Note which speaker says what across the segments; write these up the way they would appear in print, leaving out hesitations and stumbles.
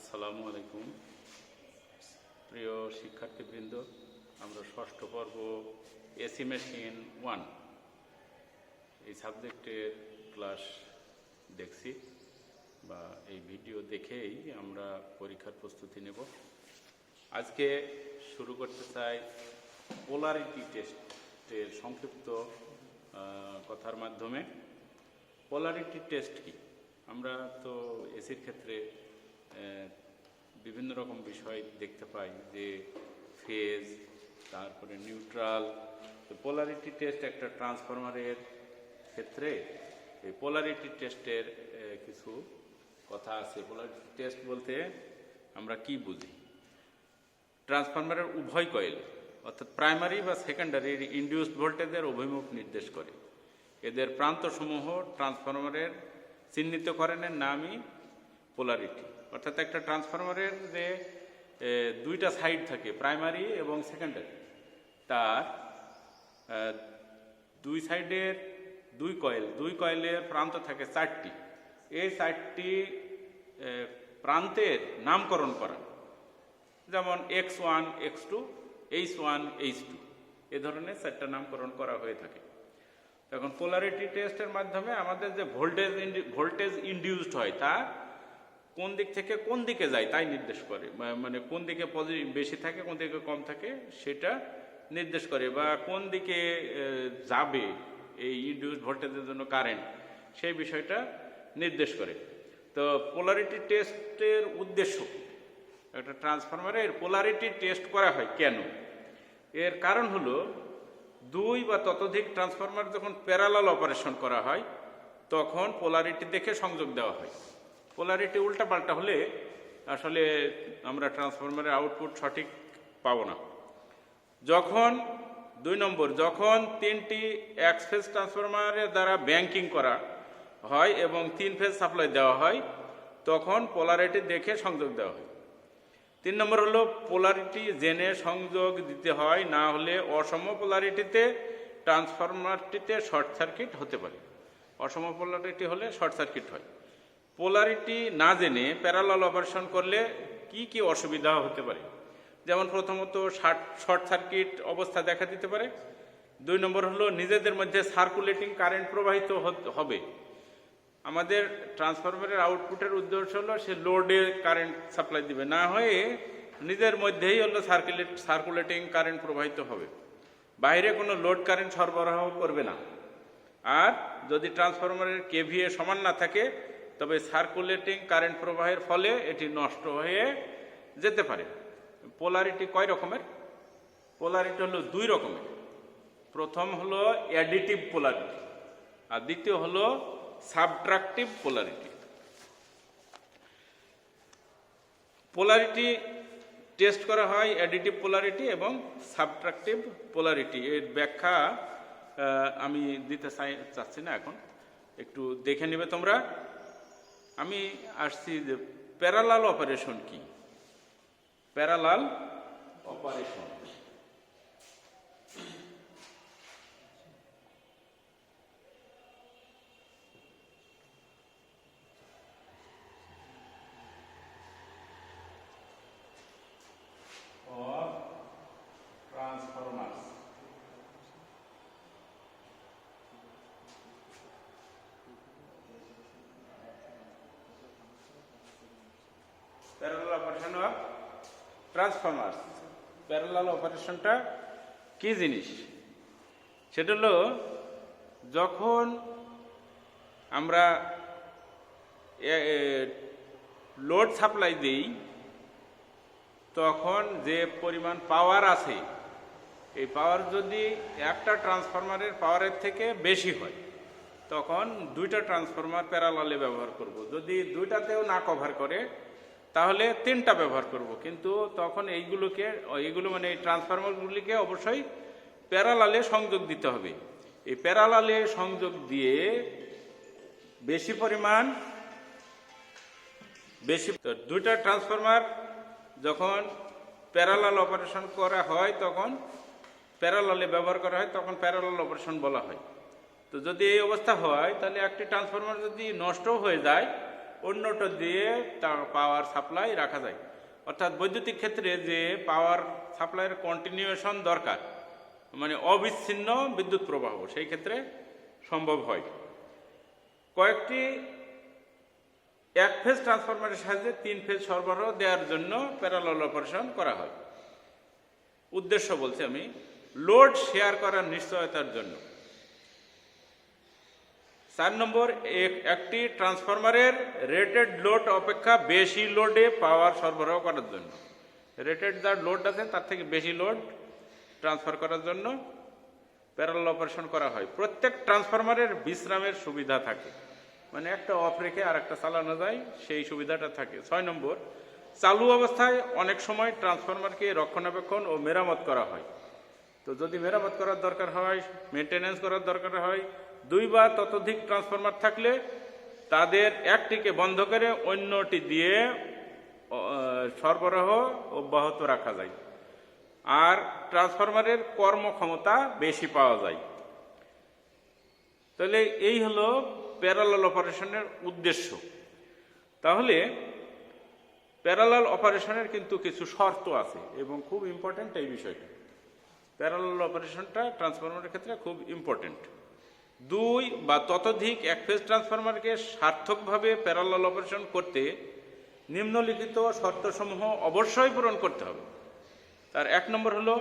Speaker 1: আসসালামু আলাইকুম প্রিয় শিক্ষার্থীবৃন্দ, আমরা ষষ্ঠ পর্ব এসি মেশিন 1 এই সাবজেক্টের ক্লাস দেখছি বা এই ভিডিও দেখেই আমরা পরীক্ষার প্রস্তুতি নেব। আজকে শুরু করতে চাই পোলারিটি টেস্টের সংক্ষিপ্ত কথার মাধ্যমে। পোলারিটি টেস্ট কি? আমরা তো এসির ক্ষেত্রে বিভিন্ন রকম বিষয় দেখতে পাই, যে ফেজ, তারপরে নিউট্রাল। তো পোলারিটি টেস্ট একটা ট্রান্সফরমারের ক্ষেত্রে এই পোলারিটি টেস্টের কিছু কথা আছে। পোলারিটি টেস্ট বলতে আমরা কি বুঝি? ট্রান্সফরমারের উভয় কয়েল অর্থাৎ প্রাইমারি বা সেকেন্ডারি ইনডিউসড ভোল্টেজের অভিমুখ নির্দেশ করে। এদের প্রান্তসমূহ ট্রান্সফরমারের চিহ্নিতকরণের নামই পোলারিটি। অর্থাৎ একটা ট্রান্সফরমারের যে দুইটা সাইড থাকে, প্রাইমারি এবং সেকেন্ডারি, তার দুই সাইডের দুই কয়েলের প্রান্ত থাকে চারটি। এই চারটি প্রান্তের নামকরণ করা, যেমন X1, X2, H1, H2, এ ধরনের চারটা নামকরণ করা হয়ে থাকে। তখন পোলারিটি টেস্টের মাধ্যমে আমাদের যে ভোল্টেজ ইনডিউসড হয় তা কোন দিক থেকে কোন দিকে যায় তাই নির্দেশ করে, মানে কোন দিকে পজিটিভ বেশি থাকে কোন দিকে কম থাকে সেটা নির্দেশ করে, বা কোন দিকে যাবে এই ইনডিউসড ভোল্টেজের জন্য কারেন্ট, সেই বিষয়টা নির্দেশ করে। তো পোলারিটি টেস্টের উদ্দেশ্য, একটা ট্রান্সফরমারের পোলারিটি টেস্ট করা হয় কেন? এর কারণ হলো দুই বা ততোধিক ট্রান্সফরমার যখন প্যারালাল অপারেশন করা হয় তখন পোলারিটি দেখে সংযোগ দেওয়া হয়। পোলারিটি উল্টাপাল্টা হলে আসলে আমরা ট্রান্সফরমারের আউটপুট সঠিক পাবো না। যখন তিনটি এক্স ফেজ ট্রান্সফরমারের দ্বারা ব্যাংকিং করা হয় এবং 3 ফেজ সাপ্লাই দেওয়া হয় তখন পোলারিটি দেখে সংযোগ দেওয়া হয়। 3 নম্বর হলো পোলারিটি জেনে সংযোগ দিতে হয়, না হলে অসম পোলারিটিতে ট্রান্সফরমারটিতে শর্ট সার্কিট হতে পারে। অসম পোলারিটি হলে শর্ট সার্কিট হয়। পোলারিটি না জেনে প্যারালাল অপারেশন করলে কি কি অসুবিধা হতে পারে? যেমন প্রথমত শর্ট সার্কিট অবস্থা দেখা দিতে পারে। 2 নম্বর হলো নিজেদের মধ্যে সার্কুলেটিং কারেন্ট প্রবাহিত হবে। আমাদের ট্রান্সফরমারের আউটপুটের উদ্দেশ্য হলো সে লোডে কারেন্ট সাপ্লাই দিবে, না হয়ে নিজের মধ্যেই হলো সার্কুলেটিং কারেন্ট প্রবাহিত হবে, বাইরে কোনো লোড কারেন্ট সরবরাহ করবে না। আর যদি ট্রান্সফরমারের কেভিএ সমান না থাকে তবে সার্কুলেটিং কারেন্ট প্রবাহের ফলে এটি নষ্ট হয়ে যেতে পারে। পোলারিটি কয় রকমের? পোলারিটি হলো 2 রকমের। প্রথম হলো অ্যাডিটিভ পোলারিটি আর দ্বিতীয় হলো সাবট্রাকটিভ পোলারিটি। পোলারিটি টেস্ট করা হয় অ্যাডিটিভ পোলারিটি এবং সাবট্রাকটিভ পোলারিটি। এর ব্যাখ্যা আমি দিতে চাচ্ছি না, এখন একটু দেখে নেবে তোমরা। আমি আসছি যে প্যারালাল অপারেশন কি। Parallel operation Transformers. Parallel operation of Transformers. Parallel অপারেশনটা কি জিনিস? সেটা হলো যখন আমরা লোড সাপ্লাই দিই তখন যে পরিমাণ পাওয়ার আছে এই পাওয়ার যদি একটা ট্রান্সফরমারের পাওয়ারের থেকে বেশি হয় তখন 2টা ট্রান্সফরমার প্যারালালে ব্যবহার করব। যদি 2টাতেও না কভার করে তাহলে 3টা ব্যবহার করব। কিন্তু তখন এইগুলো মানে এই ট্রান্সফরমারগুলিকে অবশ্যই প্যারালালে সংযোগ দিতে হবে। এই প্যারালালে সংযোগ দিয়ে বেশি 2টা ট্রান্সফরমার যখন প্যারালাল অপারেশন করা হয় তখন প্যারালালে ব্যবহার করা হয় তখন প্যারালাল অপারেশন বলা হয়। তো যদি এই অবস্থা হয় তাহলে একটি ট্রান্সফরমার যদি নষ্ট হয়ে যায় অন্যটা দিয়ে পাওয়ার সাপ্লাই রাখা যায়। অর্থাৎ বৈদ্যুতিক ক্ষেত্রে যে পাওয়ার সাপ্লাইয়ের কন্টিনিউয়েশন দরকার, মানে অবিচ্ছিন্ন বিদ্যুৎ প্রবাহ, সেই ক্ষেত্রে সম্ভব হয়। কয়েকটি এক ফেজ ট্রান্সফরমারের সাহায্যে 3 ফেজ সরবরাহ দেওয়ার জন্য প্যারালাল অপারেশন করা হয়। উদ্দেশ্য বলছি আমি, লোড শেয়ার করার নিশ্চয়তার জন্য। 4 নম্বর, একটি ট্রান্সফরমারের রেটেড লোড অপেক্ষা বেশি লোডে পাওয়ার সরবরাহ করার জন্য। রেটেড যার লোড আছে তার থেকে বেশি লোড ট্রান্সফার করার জন্য প্যারালাল অপারেশন করা হয়। প্রত্যেক ট্রান্সফরমারের বিশ্রামের সুবিধা থাকে, মানে একটা অফ রেখে আর একটা চালানো যায়, সেই সুবিধাটা থাকে। 6 নম্বর, চালু অবস্থায় অনেক সময় ট্রান্সফরমারকে রক্ষণাবেক্ষণ ও মেরামত করা হয়। তো যদি মেরামত করার দরকার হয়, মেনটেন্যান্স করার দরকার হয়, 2 বা ততোধিক ট্রান্সফরমার থাকলে তাদের একটিকে বন্ধ করে অন্যটি দিয়ে সরবরাহ অব্যাহত রাখা যায়, আর ট্রান্সফরমারের কর্মক্ষমতা বেশি পাওয়া যায়। তাহলে এই হলো প্যারালাল অপারেশনের উদ্দেশ্য। তাহলে প্যারালাল অপারেশনের কিন্তু কিছু শর্ত আছে এবং খুব ইম্পর্ট্যান্ট এই বিষয়টা। প্যারালাল অপারেশনটা ট্রান্সফরমারের ক্ষেত্রে খুব ইম্পর্ট্যান্ট। 2 বা ততোধিক এক ফেজ ট্রান্সফরমারকে সার্থকভাবে প্যারালাল অপারেশন করতে নিম্নলিখিত শর্তসমূহ অবশ্যই পূরণ করতে হবে। তার 1 নম্বর হলো,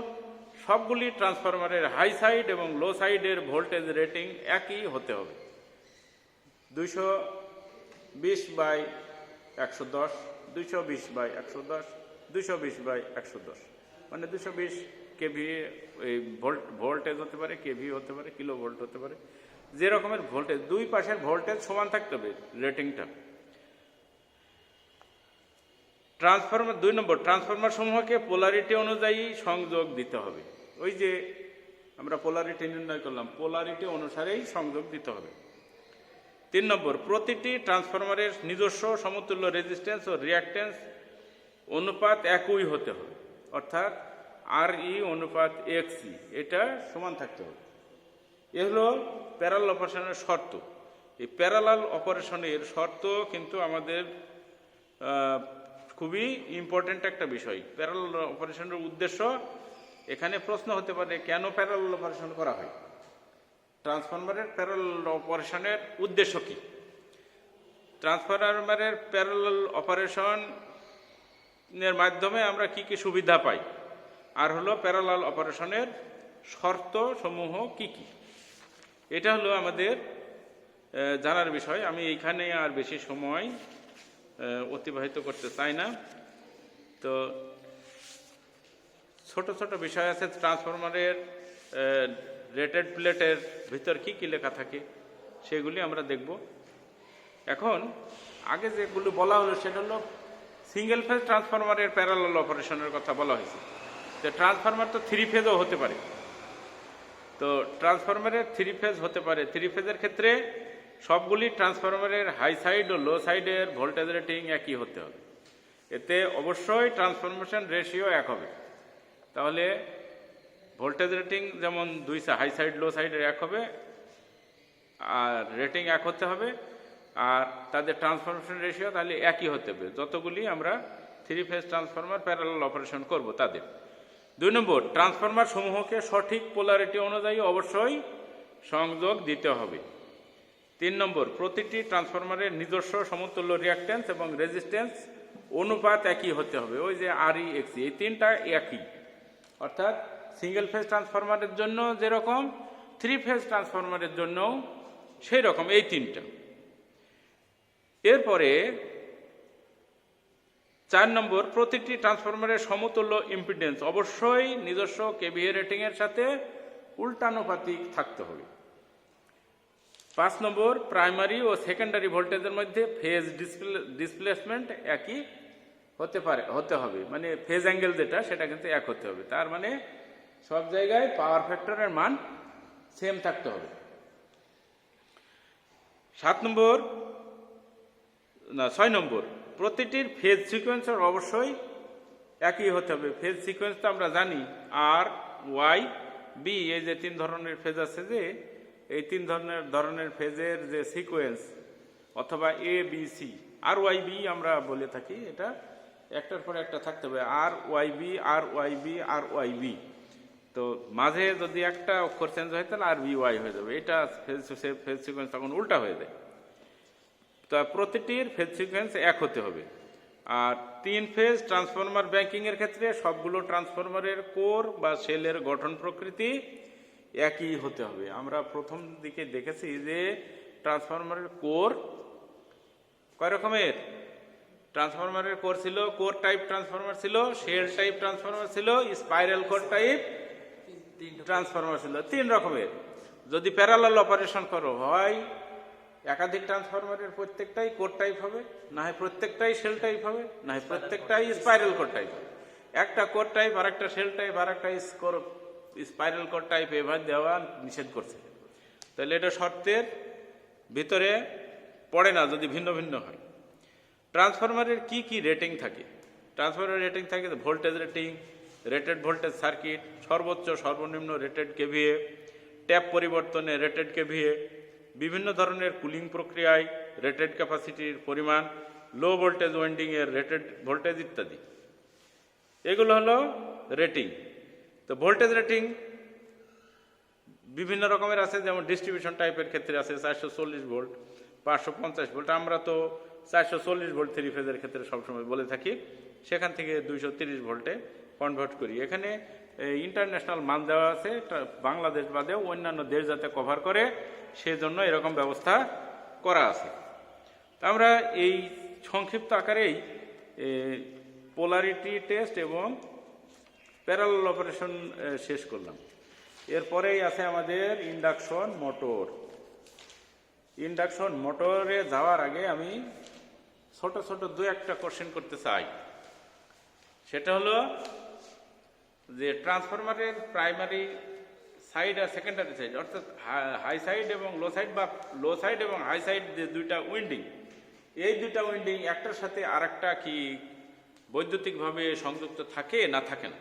Speaker 1: সবগুলি ট্রান্সফরমারের হাই সাইড এবং লো সাইডের ভোল্টেজ রেটিং একই হতে হবে। 220/110, 220/110, 220/110, মানে 220 কেভি ভোল্টেজ হতে পারে, কেভি হতে পারে, কিলো ভোল্ট হতে পারে। যে রকমের ভোল্টেজ, 2 পাশের ভোল্টেজ সমান থাকতে হবে রেটিংটা। 2 নম্বর, ট্রান্সফরমার সমূহকে পোলারিটি অনুযায়ী সংযোগ দিতে হবে। ওই যে আমরা পোলারিটি নির্ণয় করলাম, পোলারিটি অনুসারেই সংযোগ দিতে হবে। 3 নম্বর, প্রতিটি ট্রান্সফরমারের নিজস্ব সমতুল্য রেজিস্ট্যান্স ও রিঅ্যাকট্যান্স অনুপাত একই হতে হবে, অর্থাৎ RE অনুপাত XE, এটা সমান থাকতে হবে। এ হলো প্যারালাল অপারেশনের শর্ত। এই প্যারালাল অপারেশনের শর্ত কিন্তু আমাদের খুবই ইম্পর্ট্যান্ট একটা বিষয়। প্যারালাল অপারেশনের উদ্দেশ্য, এখানে প্রশ্ন হতে পারে কেন প্যারালাল অপারেশন করা হয়, ট্রান্সফরমারের প্যারালাল অপারেশনের উদ্দেশ্য কি। ট্রান্সফরমারের প্যারালাল অপারেশনের মাধ্যমে আমরা কি কি সুবিধা পাই, আর হলো প্যারালাল অপারেশনের শর্ত সমূহ কি কি, এটা হলো আমাদের জানার বিষয়। আমি এইখানে আর বেশি সময় অতিবাহিত করতে চাই না। তো ছোট ছোট বিষয় আছে, ট্রান্সফরমারের রেটেড প্লেটের ভিতর কি কি লেখা থাকে সেগুলি আমরা দেখব। এখন আগে যেগুলো বলা হলো সেটা হলো সিঙ্গেল ফেজ ট্রান্সফরমারের প্যারালাল অপারেশনের কথা বলা হয়েছে। তো ট্রান্সফরমার তো 3 ফেজও হতে পারে। তো ট্রান্সফরমারের 3 ফেজ হতে পারে। 3 ফেজের ক্ষেত্রে সবগুলি ট্রান্সফরমারের হাই সাইড ও লো সাইডের ভোল্টেজ রেটিং একই হতে হবে। এতে অবশ্যই ট্রান্সফরমেশন রেশিও এক হবে। তাহলে ভোল্টেজ রেটিং যেমন হাই সাইড লো সাইডের এক হবে, আর রেটিং এক হতে হবে, আর তাদের ট্রান্সফরমেশন রেশিও তাহলে একই হতে হবে যতগুলি আমরা 3 ফেজ ট্রান্সফরমার প্যারালাল অপারেশন করব তাদের। 2 নম্বর, ট্রান্সফরমার সমূহকে সঠিক পোলারিটি অনুযায়ী অবশ্যই সংযোগ দিতে হবে। 3 নম্বর, প্রতিটি ট্রান্সফরমারের নিজস্ব সমতুল্য রিঅ্যাকট্যান্স এবং রেজিস্ট্যান্স অনুপাত একই হতে হবে। ওই যে RE XE, এই 3টা একই, অর্থাৎ সিঙ্গেল ফেজ ট্রান্সফরমারের জন্য যেরকম 3 ফেজ ট্রান্সফরমারের জন্যও সেই রকম, এই 3টা। এরপরে 4 নম্বর, প্রতিটি ট্রান্সফরমারের সমতুল্য ইম্পিডেন্স অবশ্যই নিজস্ব কেভিএ রেটিংয়ের সাথে উল্টানুপাতিক থাকতে হবে। 5 নম্বর, প্রাইমারি ও সেকেন্ডারি ভোল্টেজের মধ্যে ফেজ ডিসপ্লেসমেন্ট একই হতে হবে, মানে ফেজ অ্যাঙ্গেল যেটা সেটা কিন্তু এক হতে হবে। তার মানে সব জায়গায় পাওয়ার ফ্যাক্টরের মান সেম থাকতে হবে। 6 নম্বর, প্রতিটির ফেজ সিকোয়েন্সের অবশ্যই একই হতে হবে। ফেজ সিকোয়েন্স তো আমরা জানি, RY B, এই যে 3 ধরনের ফেজ আছে, যে এই 3 ধরনের ফেজের যে সিকোয়েন্স অথবা ABC, আর ওয়াইবি আমরা বলে থাকি, এটা একটার পরে একটা থাকতে হবে, আর ওয়াইবি আর ওয়াইবি আর ওয়াইবি। তো মাঝে যদি একটা অক্ষর চেঞ্জ হয় তাহলে আর বি ওয়াই হয়ে যাবে, এটা ফেজ সিকোয়েন্স তখন উল্টা হয়ে যায়। তো প্রতিটির ফেজ সিকোয়েন্স এক হতে হবে। আর 3 ফেজ ট্রান্সফরমার ব্যাংকিং এর ক্ষেত্রে সবগুলো ট্রান্সফরমারের কোর বা সেলের গঠন প্রকৃতি একই হতে হবে। আমরা প্রথম দিকে দেখেছি যে ট্রান্সফরমারের কোর কয় রকমের, ট্রান্সফরমারের কোর ছিল, কোর টাইপ ট্রান্সফরমার ছিল, শেল টাইপ ট্রান্সফরমার ছিল, স্পাইরাল কোর টাইপ ট্রান্সফরমার ছিল, 3 রকমের। যদি প্যারালাল অপারেশন করো হয় একাধিক ট্রান্সফরমারের প্রত্যেকটাই কোর টাইপ হবে, না হয় প্রত্যেকটাই শেল টাইপ হবে, না হয় প্রত্যেকটাই স্পাইরাল কোর টাইপ হবে। একটা কোর টাইপ আর একটা শেল টাইপ আর একটা স্পাইরাল কোর টাইপ এভাবে দেওয়া নিষেধ করছে। তাহলে এটা শর্তের ভিতরে পড়ে না যদি ভিন্ন ভিন্ন হয়। ট্রান্সফরমারের কি কি রেটিং থাকে? ট্রান্সফরমারের রেটিং থাকে voltage rating, rated voltage circuit, সর্বোচ্চ সর্বনিম্ন রেটেড কেভিএ, ট্যাপ পরিবর্তনে রেটেড কেভিএ, বিভিন্ন ধরনের কুলিং প্রক্রিয়ায় রেটেড ক্যাপাসিটির পরিমাণ, লো ভোল্টেজ ওয়েন্ডিং এর রেটেড ভোল্টেজ ইত্যাদি। এগুলো হলো রেটিং। তো ভোল্টেজ রেটিং বিভিন্ন রকমের আছে, যেমন ডিস্ট্রিবিউশন টাইপের ক্ষেত্রে আছে 440 ভোল্ট, 550 ভোল্ট। আমরা তো 440 ভোল্ট 3 ফেজের ক্ষেত্রে সবসময় বলে থাকি, সেখান থেকে 230 ভোল্টে কনভার্ট করি। এখানে ইন্টারন্যাশনাল মান দেওয়া আছে, বাংলাদেশ বাদেও অন্যান্য দেশ যাতে কভার করে সেজন্য এরকম ব্যবস্থা করা আছে। আমরা এই সংক্ষিপ্ত আকারেই পোলারিটি টেস্ট এবং প্যারালাল অপারেশন শেষ করলাম। এরপরেই আছে আমাদের ইন্ডাকশন মোটর। ইন্ডাকশন মোটরে যাওয়ার আগে আমি ছোট ছোট 2-1টা কোশ্চেন করতে চাই। সেটা হলো যে ট্রান্সফরমারের প্রাইমারি সাইড আর সেকেন্ডারি সাইড, অর্থাৎ হাই সাইড এবং লো সাইড, বা লো সাইড এবং হাই সাইড যে 2টা উইন্ডিং, এই 2টা উইন্ডিং একটার সাথে আরেকটা কি বৈদ্যুতিকভাবে সংযুক্ত থাকে না থাকে না?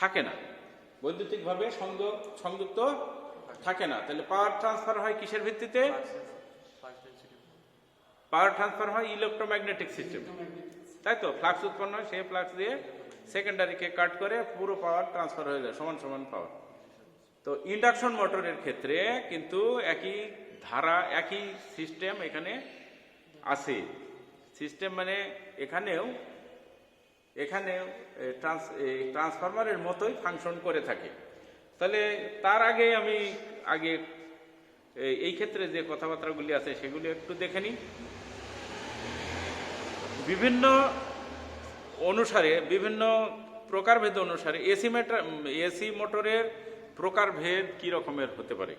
Speaker 1: থাকে না, বৈদ্যুতিকভাবে সংযুক্ত থাকে না। তাহলে পাওয়ার ট্রান্সফার হয় কিসের ভিত্তিতে? পাওয়ার ট্রান্সফার হয় ইলেকট্রোম্যাগনেটিক সিস্টেম, তাই তো। ফ্লাক্স উৎপন্ন হয়, সেই ফ্লাক্স দিয়ে সেকেন্ডারিকে কাট করে পুরো পাওয়ার ট্রান্সফার হয়ে যায়, সমান সমান পাওয়ার। তো ইন্ডাকশন মোটরের ক্ষেত্রে কিন্তু একই ধারা, একই সিস্টেম এখানে আছে। সিস্টেম মানে এখানেও ট্রান্সফরমারের মতোই ফাংশন করে থাকে। তাহলে তার আগে আমি এই ক্ষেত্রে যে কথাবার্তাগুলি আছে সেগুলি একটু দেখে নিই। বিভিন্ন অনুসারে, বিভিন্ন প্রকারভেদ অনুসারে এসি মোটরের প্রকারভেদ কি রকমের হতে পারে।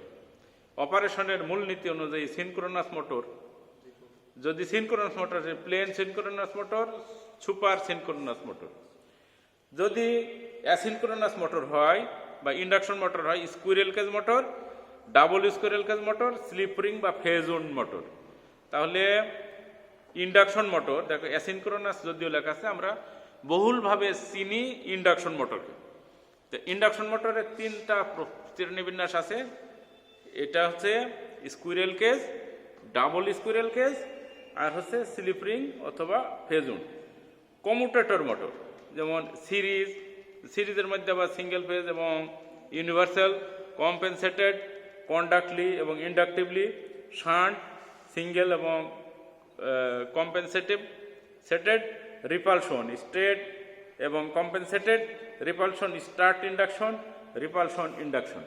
Speaker 1: অপারেশনের মূলনীতি অনুযায়ী সিনক্রোনাস মোটর, যদি synchronous motor, plain synchronous motor, super synchronous motor. যদি অ্যাসিনক্রোনাস মোটর হয় বা ইন্ডাকশন মোটর হয়, squirrel cage motor, double squirrel cage motor, slip ring বা ফেজ উইন্ড মোটর। তাহলে ইন্ডাকশন মোটর, দেখো অ্যাসিনক্রোনাস যদিও লেখা আছে, আমরা বহুলভাবে চিনি ইন্ডাকশন মোটরকে। তো ইন্ডাকশন মোটরের 3টা শ্রেণীবিন্যাস আছে। এটা হচ্ছে squirrel cage, double squirrel cage, আর হচ্ছে স্লিপ রিং অথবা ফেজ উইন্ড। কমিউটেটর মোটর যেমন সিরিজের মধ্যে আবার সিঙ্গেল ফেজ এবং ইউনিভার্সাল, কম্পেনসেটেড, কন্ডাক্টলি এবং ইন্ডাকটিভলি, শান্ট, সিঙ্গেল এবং কম্পেনসেটেড, রিপালশন স্ট্রেট এবং compensated, repulsion start induction, repulsion induction.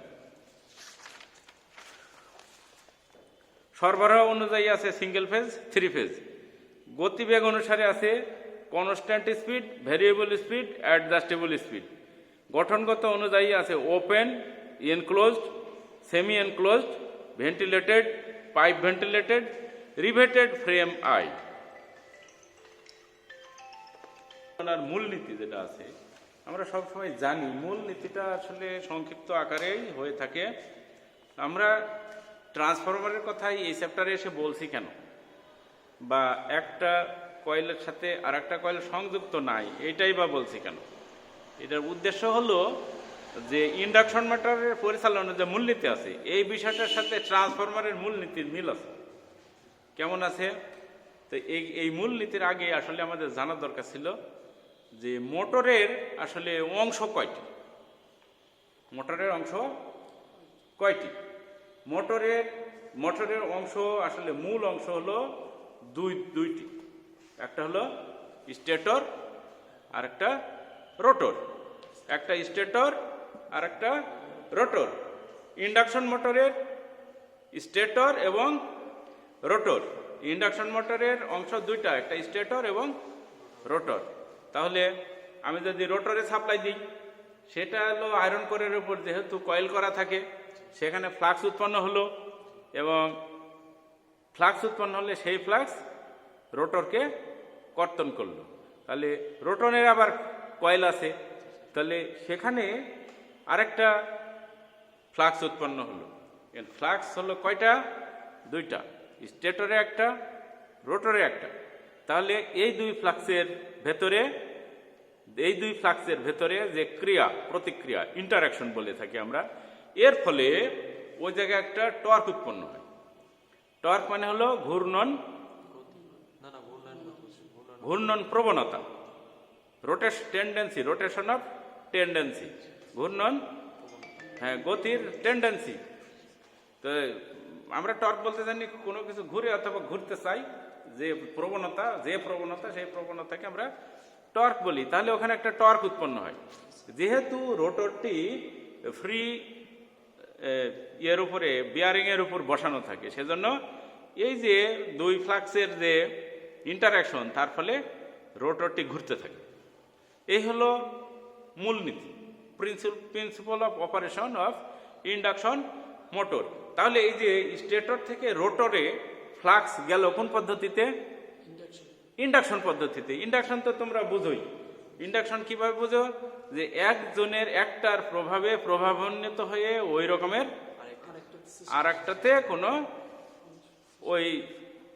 Speaker 1: সরবরাহ অনুযায়ী আছে সিঙ্গেল ফেজ, 3 ফেজ। গতিবেগ অনুসারে আছে constant speed, variable speed, adjustable speed. গঠনগত অনুযায়ী আছে open, enclosed, semi enclosed, ventilated, pipe ventilated, riveted frame আই। মূলনীতি যেটা আছে আমরা সবসময় জানি, মূলনীতিটা আসলে সংক্ষিপ্ত আকারেই হয়ে থাকে। আমরা ট্রান্সফরমারের কথাই এই চ্যাপ্টারে এসে বলছি কেন, বা একটা কয়েলের সাথে আর একটা কয়েল সংযুক্ত নাই এইটাই বা বলছি কেন। এটার উদ্দেশ্য হলো যে ইন্ডাকশন মোটরের পরিচালনার যে মূলনীতি আছে, এই বিষয়টার সাথে ট্রান্সফরমারের মূলনীতির মিল আছে। কেমন আছে? তো এই মূলনীতির আগে আসলে আমাদের জানার দরকার ছিল যে মোটরের আসলে অংশ কয়টি, মোটরের অংশ কয়টি। মোটরের অংশ আসলে মূল অংশ হলো দুইটি, একটা হলো স্টেটর আর একটা রোটর, একটা স্টেটর আর একটা রোটর। ইন্ডাকশন মোটরের স্টেটর এবং রোটর, ইন্ডাকশন মোটরের অংশ দুইটা, একটা স্টেটর এবং রোটর। তাহলে আমি যদি রোটরে সাপ্লাই দিই, সেটা হলো আয়রন কোরের উপর যেহেতু কয়েল করা থাকে, সেখানে ফ্লাক্স উৎপন্ন হলো এবং ফ্লাক্স উৎপন্ন হলে সেই ফ্লাক্স রোটরকে কর্তন করলো। তাহলে রোটরের আবার কয়েল আছে, তাহলে সেখানে আরেকটা ফ্লাক্স উৎপন্ন হলো। ফ্লাক্স হলো কয়টা? দুইটা, স্টেটরে একটা, রোটরে একটা। তাহলে এই দুই ফ্লাক্সের ভেতরে যে ক্রিয়া প্রতিক্রিয়া, ইন্টারাকশন বলে থাকি আমরা, এর ফলে ওই জায়গায় একটা টর্ক উৎপন্ন হয়। টর্ক মানে হলো ঘূর্ণন প্রবণতা, রোটেশন অফ টেন্ডেন্সি, ঘূর্ণন, হ্যাঁ, গতির টেন্ডেন্সি। তো আমরা টর্ক বলতে জানি কোনো কিছু ঘুরে অথবা ঘুরতে চাই, যে প্রবণতা সেই প্রবণতাকে আমরা টর্ক বলি। তাহলে ওখানে একটা টর্ক উৎপন্ন হয়। যেহেতু রোটরটি ফ্রি এর উপরে, বিয়ারিং এর উপর বসানো থাকে, সেজন্য এই যে দুই ফ্লাক্সের যে ইন্টারাকশন, তার ফলে রোটরটি ঘুরতে থাকে। এই হলো মূলনীতি, principal of operation of induction motor. তাহলে এই যে স্টেটর থেকে রোটরে ফ্লাক্স গেল কোন পদ্ধতিতে? ইন্ডাকশন পদ্ধতিতে। ইন্ডাকশন তো তোমরা বুঝোই। ইন্ডাকশন কিভাবে বুঝো? যে একজনের একটার প্রভাবে প্রভাবান্বিত হয়ে ওই রকমের আর একটাতে কোনো ওই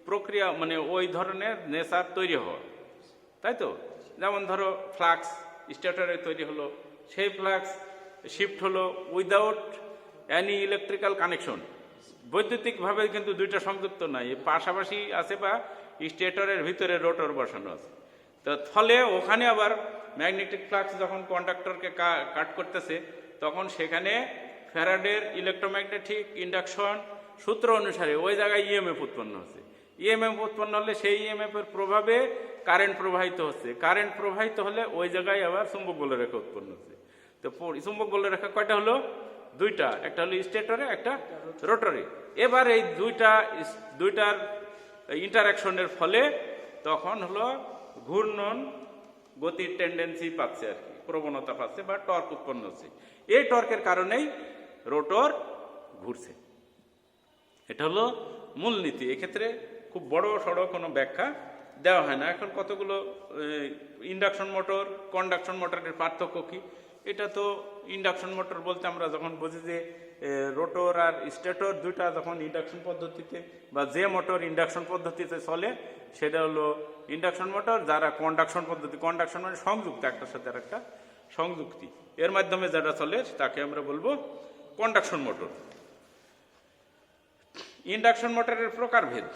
Speaker 1: প্রক্রিয়া, মানে ওই ধরনের নেচার তৈরি হওয়া, তাই তো? যেমন ধরো ফ্লাক্স স্টেটরে তৈরি হলো, সেই ফ্লাক্স শিফট হলো উইদাউট এনি ইলেকট্রিক্যাল কানেকশন, বৈদ্যুতিকভাবে কিন্তু দুইটা সংযুক্ত নাই, পাশাপাশি আছে বা স্টেটরের ভিতরে রোটর বসানো আছে। তো ফলে ওখানে আবার ম্যাগনেটিক ফ্লাক্স যখন কন্ডাক্টরকে কাট করতেছে, তখন সেখানে ফ্যারাডের ইলেকট্রোম্যাগনেটিক ইন্ডাকশন সূত্র অনুসারে ওই জায়গায় ইএমএফ উৎপন্ন হচ্ছে। ইএমএফ উৎপন্ন হলে সেই ইএমএফ এর প্রভাবে কারেন্ট প্রবাহিত হচ্ছে। কারেন্ট প্রবাহিত হলে ওই জায়গায় আবার চুম্বক বলরেখা উৎপন্ন হচ্ছে। তো চুম্বক বলরেখা কয়টা হলো? দুইটা, একটা হলো স্টেটরে, একটা রোটরে। এবার এই দুইটার ইন্টারাকশনের ফলে তখন হলো ঘূর্ণন গতির টেন্ডেন্সি পাচ্ছে, আর কি প্রবণতা পাচ্ছে বা টর্ক উৎপন্ন হচ্ছে। এই টর্কের কারণেই রোটর ঘুরছে। এটা হলো মূলনীতি। এক্ষেত্রে খুব বড় সড়ো কোনো ব্যাখ্যা দেওয়া হয় না। এখন কতগুলো ইন্ডাকশন মোটর, কন্ডাকশন মোটরের পার্থক্য কি? এটা তো ইন্ডাকশন মোটর বলতে আমরা যখন বুঝি যে রোটর আর স্টেটর দুইটা যখন ইন্ডাকশন পদ্ধতিতে, বা যে মোটর ইন্ডাকশন পদ্ধতিতে চলে সেটা হলো ইন্ডাকশন মোটর। যারা কন্ডাকশন পদ্ধতি, কন্ডাকশন মানে সংযুক্ত, একটার সাথে আর একটা সংযুক্তি, এর মাধ্যমে যারা চলে তাকে আমরা বলবো কন্ডাকশন মোটর। ইন্ডাকশন মোটরের প্রকারভেদ: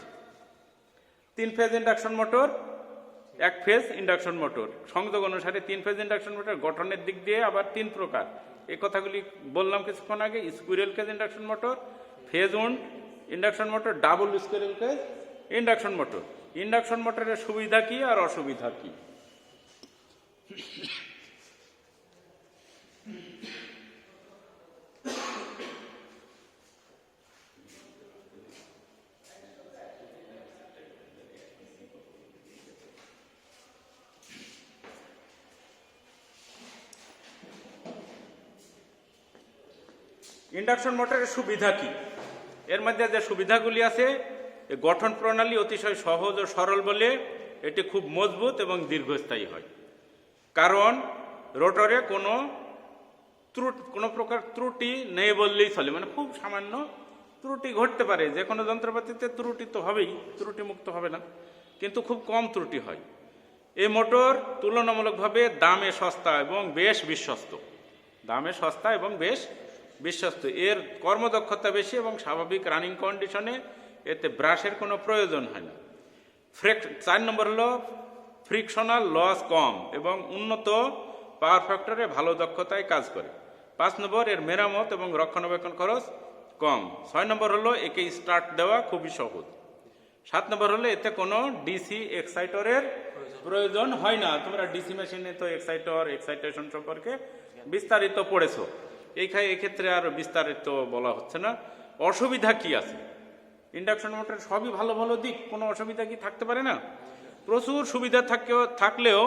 Speaker 1: 3 phase induction motor, 1 phase induction motor. সংযোগ অনুসারে 3 ফেজ ইন্ডাকশন মোটর গঠনের দিক দিয়ে আবার 3 প্রকার। এই কথাগুলি বললাম কিছুক্ষণ আগে। Squirrel cage induction motor, phase wound induction motor, double squirrel cage induction motor. Induction মোটরের সুবিধা কি আর অসুবিধা কি? ইন্ডাকশন মোটরের সুবিধা কি? এর মধ্যে যে সুবিধাগুলি আছে, গঠন প্রণালী অতিশয় সহজ ও সরল বলে এটি খুব মজবুত এবং দীর্ঘস্থায়ী হয়। কারণ রোটরে কোনো প্রকার ত্রুটি নেই বললেই চলে, মানে খুব সামান্য ত্রুটি ঘটতে পারে। যে কোনো যন্ত্রপাতিতে ত্রুটি তো হবেই, ত্রুটিমুক্ত হবে না, কিন্তু খুব কম ত্রুটি হয়। এই মোটর তুলনামূলকভাবে দামে সস্তা এবং বেশ বিশ্বস্ত। এর কর্মদক্ষতা বেশি এবং স্বাভাবিক রানিং কন্ডিশনে এতে ব্রাশের কোনো প্রয়োজন হয় না। 4 নম্বর হলো ফ্রিকশনাল লস কম এবং উন্নত পাওয়ার ফ্যাক্টরে ভালো দক্ষতায় কাজ করে। 5 নম্বর এর মেরামত এবং রক্ষণাবেক্ষণ খরচ কম। 6 নম্বর হলো একে স্টার্ট দেওয়া খুবই সহজ। 7 নম্বর হলো এতে কোনো ডিসি এক্সাইটরের প্রয়োজন হয় না। তোমরা ডিসি মেশিনে তো এক্সাইটেশন সম্পর্কে বিস্তারিত পড়েছো, এক্ষেত্রে আর বিস্তারিত বলা হচ্ছে না। অসুবিধা কি আছে? ইন্ডাকশন মোটরের সবই ভালো ভালো দিক, কোনো অসুবিধা কি থাকতে পারে না? প্রচুর সুবিধা থাকলেও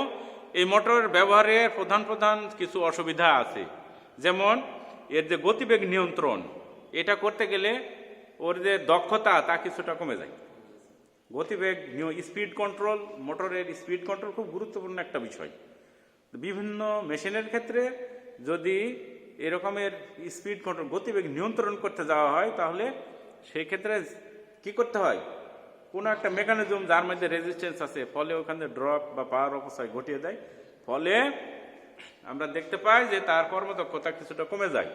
Speaker 1: এই মোটরের ব্যবহারের প্রধান কিছু অসুবিধা আছে। যেমন এর যে গতিবেগ নিয়ন্ত্রণ, এটা করতে গেলে ওর যে দক্ষতা তা কিছুটা কমে যায়। গতিবেগ স্পিড কন্ট্রোল, মোটরের স্পিড কন্ট্রোল খুব গুরুত্বপূর্ণ একটা বিষয়। বিভিন্ন মেশিনের ক্ষেত্রে যদি এরকমের স্পিড কন্ট্রোল গতিবেগ নিয়ন্ত্রণ করতে যাওয়া হয়, তাহলে সেই ক্ষেত্রে কি করতে হয়, কোনো একটা মেকানিজম যার মধ্যে রেজিস্ট্যান্স আছে, ফলে ওখানে ড্রপ বা পাওয়ার অপচয় ঘটিয়ে দেয়, ফলে আমরা দেখতে পাই যে তার কর্মদক্ষতা কিছুটা কমে যায়।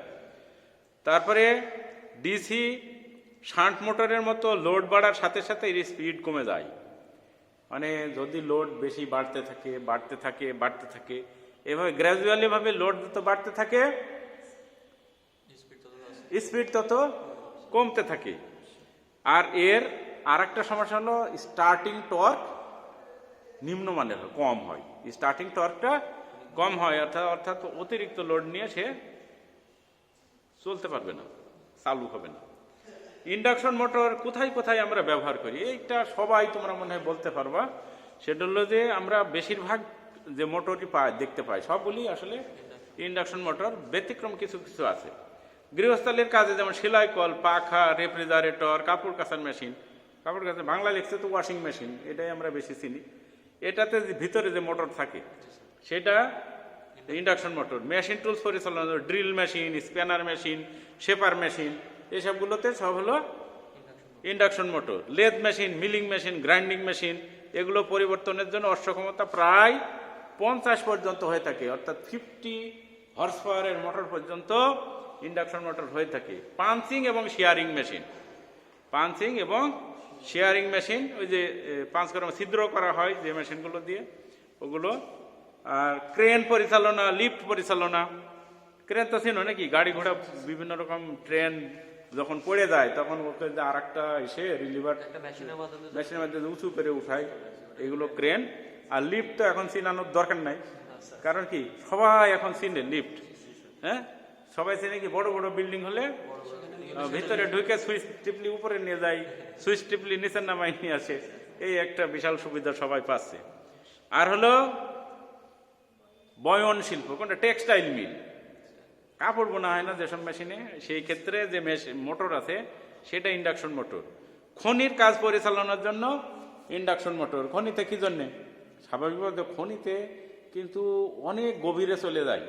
Speaker 1: তারপরে ডিসি শান্ট মোটরের মতো লোড বাড়ার সাথে সাথে এর স্পিড কমে যায়। মানে যদি লোড বেশি বাড়তে থাকে এভাবে গ্র্যাজুয়ালি ভাবে লোড যত বাড়তে থাকে স্পিড তত কমতে থাকে। আর এর আর একটা সমস্যা হলো স্টার্টিং টর্ক নিম্নমানের কম হয়। স্টার্টিং টর্কটা কম হয়, অর্থাৎ অতিরিক্ত লোড নিয়ে সে চলতে পারবে না, চালু হবে না। ইন্ডাকশন মোটর কোথায় কোথায় আমরা ব্যবহার করি, এইটা সবাই তোমরা মনে হয় বলতে পারবা। সেটা হলো যে আমরা বেশিরভাগ যে মোটরটি দেখতে পাই সবগুলি আসলে ইন্ডাকশন মোটর, ব্যতিক্রম কিছু কিছু আছে। গৃহস্থলীর কাজে যেমন সেলাই কল, পাখা, রেফ্রিজারেটর, কাপড় কাচার মেশিন, কাপড় কাচার বাংলা লিখছে তো ওয়াশিং মেশিন, এটাই আমরা বেশি চিনি। এটাতে ভিতরে যে মোটর থাকে সেটা ইন্ডাকশন মোটর। মেশিন টুলস পরিচালনা, drill machine, spanner machine, shaper machine, এসবগুলোতে সব হলো induction motor. Lathe machine, milling machine, grinding machine, এগুলো পরিবর্তনের জন্য অশ্বক্ষমতা প্রায় 50 পর্যন্ত হয়ে থাকে, অর্থাৎ 50 হর্স পাওয়ারের মোটর পর্যন্ত ইন্ডাকশন মোটর হয়ে থাকে। পাঞ্চিং এবং শেয়ারিং মেশিন, ওই যে 5 গ্রাম ছিদ্র করা হয় যে মেশিনগুলো দিয়ে, ওগুলো। আর ক্রেন পরিচালনা, লিফট পরিচালনা, ক্রেন তো চিনো নাকি, গাড়ি ঘোড়া বিভিন্ন রকম ট্রেন যখন পড়ে যায় তখন ওকে আর একটা এসে রিলিভার মেশিনের মাধ্যমে উঁচু করে উঠায়, এগুলো ক্রেন। আর লিফট তো এখন চিনানোর দরকার নাই, কারণ কি সবাই এখন চিনে লিফট। হ্যাঁ, সবাই চিনে কি, বড় বড় বিল্ডিং হলে ভিতরে ঢুকে সুইচ টিপলি উপরে নিয়ে যায়, সুইচ টিপলি নিচের নামায় নিয়ে আসে, এই একটা বিশাল সুবিধা সবাই পাচ্ছে। আর হলো বয়ন শিল্প, কোনটা টেক্সটাইল মিল, কাপড় বোনা হয় না যেসব মেশিনে, সেই ক্ষেত্রে যে মোটর আছে সেটা ইন্ডাকশন মোটর। খনির কাজ পরিচালনার জন্য ইন্ডাকশন মোটর। খনিতে কি জন্যে? স্বাভাবিকভাবে খনিতে কিন্তু অনেক গভীরে চলে যায়,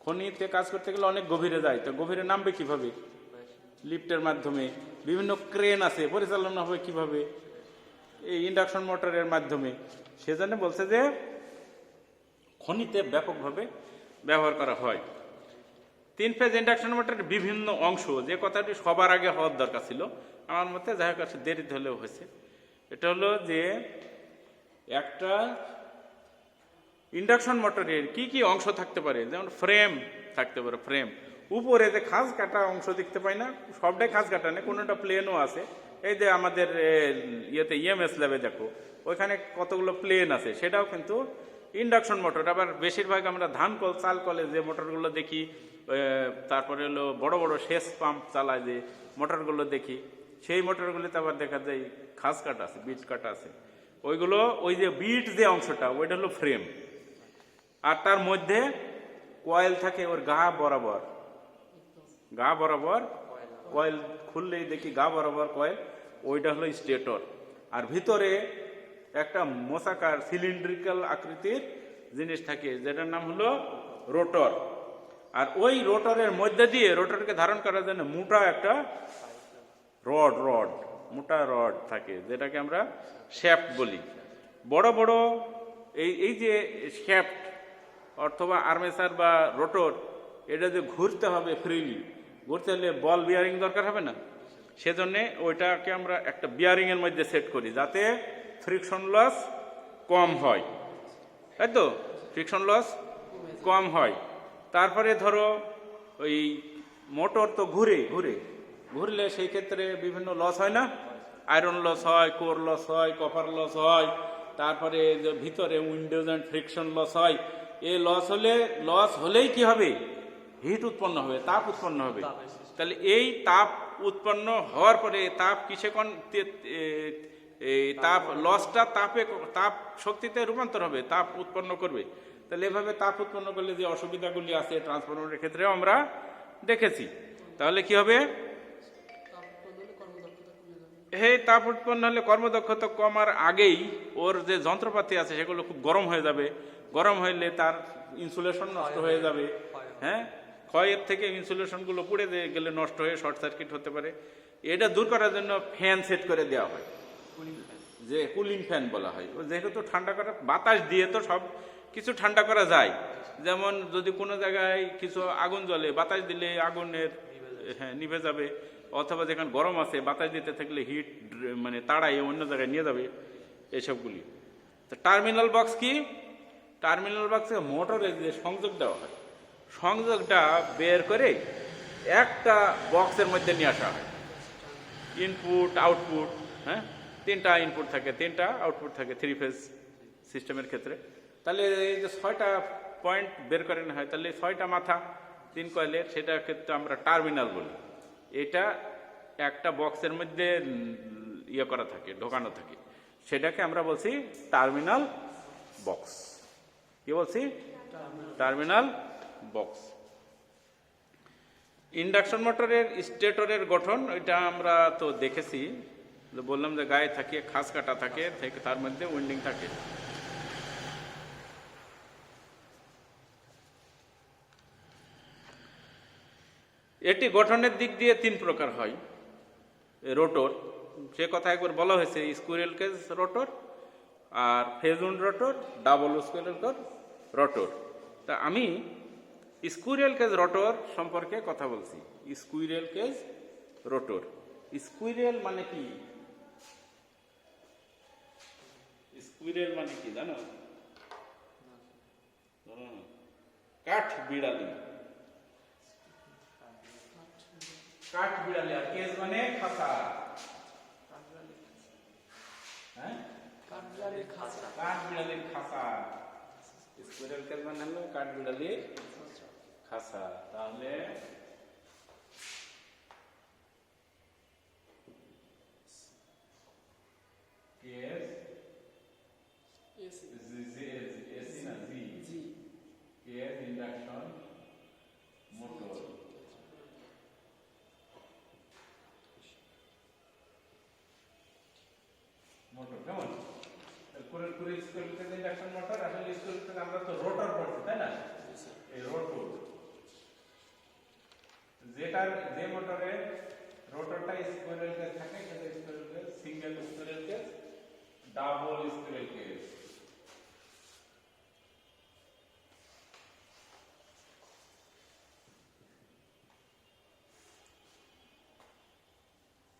Speaker 1: খনিতে কাজ করতে গেলে অনেক গভীরে যায়, তো গভীরে নামবে কিভাবে? লিফটের মাধ্যমে। বিভিন্ন ক্রেন আছে, পরিচালনা হবে কিভাবে? এই ইন্ডাকশন মোটরের মাধ্যমে। সেজন্য বলছে যে খনিতে ব্যাপকভাবে ব্যবহার করা হয়। 3 ফেজ ইন্ডাকশন মোটরের বিভিন্ন অংশ, যে কথাটি সবার আগে হওয়ার দরকার ছিল, আমার মতে যাই হোক দেরিতে হলেও হয়েছে। এটা হলো যে একটা ইন্ডাকশন মোটরের কি কি অংশ থাকতে পারে। যেমন ফ্রেম থাকতে পারে, ফ্রেম উপরে যে খাঁজ কাটা অংশ দেখতে পাই না, সবটাই খাঁজ কাটা নেই, কোনোটা প্লেনও আছে। এই যে আমাদের ইয়েতে ইএমএস ল্যাবে দেখো, ওইখানে কতগুলো প্লেন আছে, সেটাও কিন্তু ইন্ডাকশন মোটর। আবার বেশিরভাগ আমরা ধান কল, চাল কলে যে মোটরগুলো দেখি, তারপরে হলো বড় বড় সেচ পাম্প চালায় যে মোটরগুলো দেখি, সেই মোটরগুলিতে আবার দেখা যায় খাঁজ কাটা আছে, বিট কাটা আছে। ওইগুলো, ওই যে বিট যে অংশটা, ওইটা হলো ফ্রেম। আর তার মধ্যে কয়েল থাকে, ওর গা বরাবর কয়েল খুললেই দেখি গা বরাবর কয়েল, ওইটা হলো স্টেটর। আর ভিতরে একটা মোসাকার সিলিন্ড্রিক্যাল আকৃতির জিনিস থাকে, যেটার নাম হলো রোটর। আর ওই রোটরের মধ্যে দিয়ে রোটরকে ধারণ করার জন্য মোটা একটা মোটা রড থাকে, যেটাকে আমরা শ্যাফট বলি। বড় বড় এই যে শ্যাফট অথবা আর্মেচার বা রোটর, এটা যে ঘুরতে হবে ফ্রিলি, ঘুরতে হলে বল বিয়ারিং দরকার হবে না, সেজন্যে ওইটাকে আমরা একটা বিয়ারিং এর মধ্যে সেট করি, যাতে ফ্রিকশন লস কম হয়, তাই তো? ফ্রিকশন লস কম হয়। তারপরে ধরো ওই মোটর তো ঘুরলে সেই ক্ষেত্রে বিভিন্ন লস হয় না? আয়রন লস হয়, কোর লস হয়, কপার লস হয়, তারপরে ভিতরে উইন্ডোজ অ্যান্ড ফ্রিকশন লস হয়। এই লস হলেই কি হবে? হিট উৎপন্ন হবে, তাপ উৎপন্ন হবে। তাহলে এই তাপ উৎপন্ন হওয়ার পরে তাপ কিসে এই তাপ লসটা তাপ শক্তিতে রূপান্তর হবে, তাপ উৎপন্ন করবে। তাহলে এভাবে তাপ উৎপন্ন করলে যে অসুবিধাগুলি আছে ট্রান্সফরমারের ক্ষেত্রেও আমরা দেখেছি। তাহলে কি হবে? তাপ উৎপন্ন হলে কর্মদক্ষতা কমার আগেই ওর যে যন্ত্রপাতি আছে সেগুলো খুব গরম হয়ে যাবে। গরম হইলে তার ইনসুলেশন নষ্ট হয়ে যাবে। হ্যাঁ, ক্ষয়ের থেকে ইনসুলেশনগুলো পুড়ে গেলে নষ্ট হয়ে শর্ট সার্কিট হতে পারে। এটা দূর করার জন্য ফ্যান সেট করে দেওয়া হয়, যে কুলিং ফ্যান বলা হয়। যেহেতু ঠান্ডা করা বাতাস দিয়ে তো সব কিছু ঠান্ডা করা যায়। যেমন যদি কোনো জায়গায় কিছু আগুন জ্বলে, বাতাস দিলে আগুনের নিভে যাবে, অথবা যেখানে গরম আছে বাতাস দিতে থাকলে হিট মানে তাড়াই অন্য জায়গায় নিয়ে যাবে, এসবগুলি। তো টার্মিনাল বক্স কি? টার্মিনাল বক্সে মোটরের যে সংযোগ দেওয়া হয়, সংযোগটা বের করে একটা বক্সের মধ্যে নিয়ে আসা হয়। ইনপুট আউটপুট, হ্যাঁ, 3টা ইনপুট থাকে, 3টা আউটপুট থাকে 3 ফেজ সিস্টেমের ক্ষেত্রে। তাহলে এই যে 6টা পয়েন্ট বের করে নেওয়া হয়, তাহলে 6টা মাথা 3 কয়েলের, সেটা ক্ষেত্রে আমরা টার্মিনাল বলি। এটা একটা বক্সের মধ্যে করা থাকে, ঢোকানো থাকে, সেটাকে আমরা বলছি টার্মিনাল বক্স। কি বলছি? Terminal box. ইন্ডাকশন মোটরের স্টেটরের গঠন এটা আমরা তো দেখেছি, বললাম যে গায়ে থাকে খাস কাটা থাকে, তার মধ্যে উইন্ডিং থাকে। এটি গঠনের দিক দিয়ে 3 প্রকার হয়। রোটর, সে কথা একবার বলা হয়েছে, স্কুইরেল কেজ রোটর, আর phase wound rotor, double squirrel cage rotor. তা আমি স্কুইরেল কেজ রোটর সম্পর্কে কথা বলছি। স্কুইরেল কেজ রোটর, স্কুইরেল মানে কি? স্কুইরেল মানে কি জানো? কাঠ বিড়ালি। কাঠ বিড়ালি, আর কেজ মানে খাঁচা। হ্যাঁ, কাঠ বিড়ালির খাঁচা। স্কুইরেল কেজ মানে হলো কাঠ বিড়ালির খাঁচা। তাহলে কেজ ইন্ডাকশন মোটর। কেমন? ইন্ডাকশন মোটর আসলে আমরা তো রোটর পড়ছি, তাই না? এই রোটর, যে মোটরের রোটরটা স্কুইরেল কেজ থাকে, সেটা squirrel cage, single squirrel cage, double squirrel cage.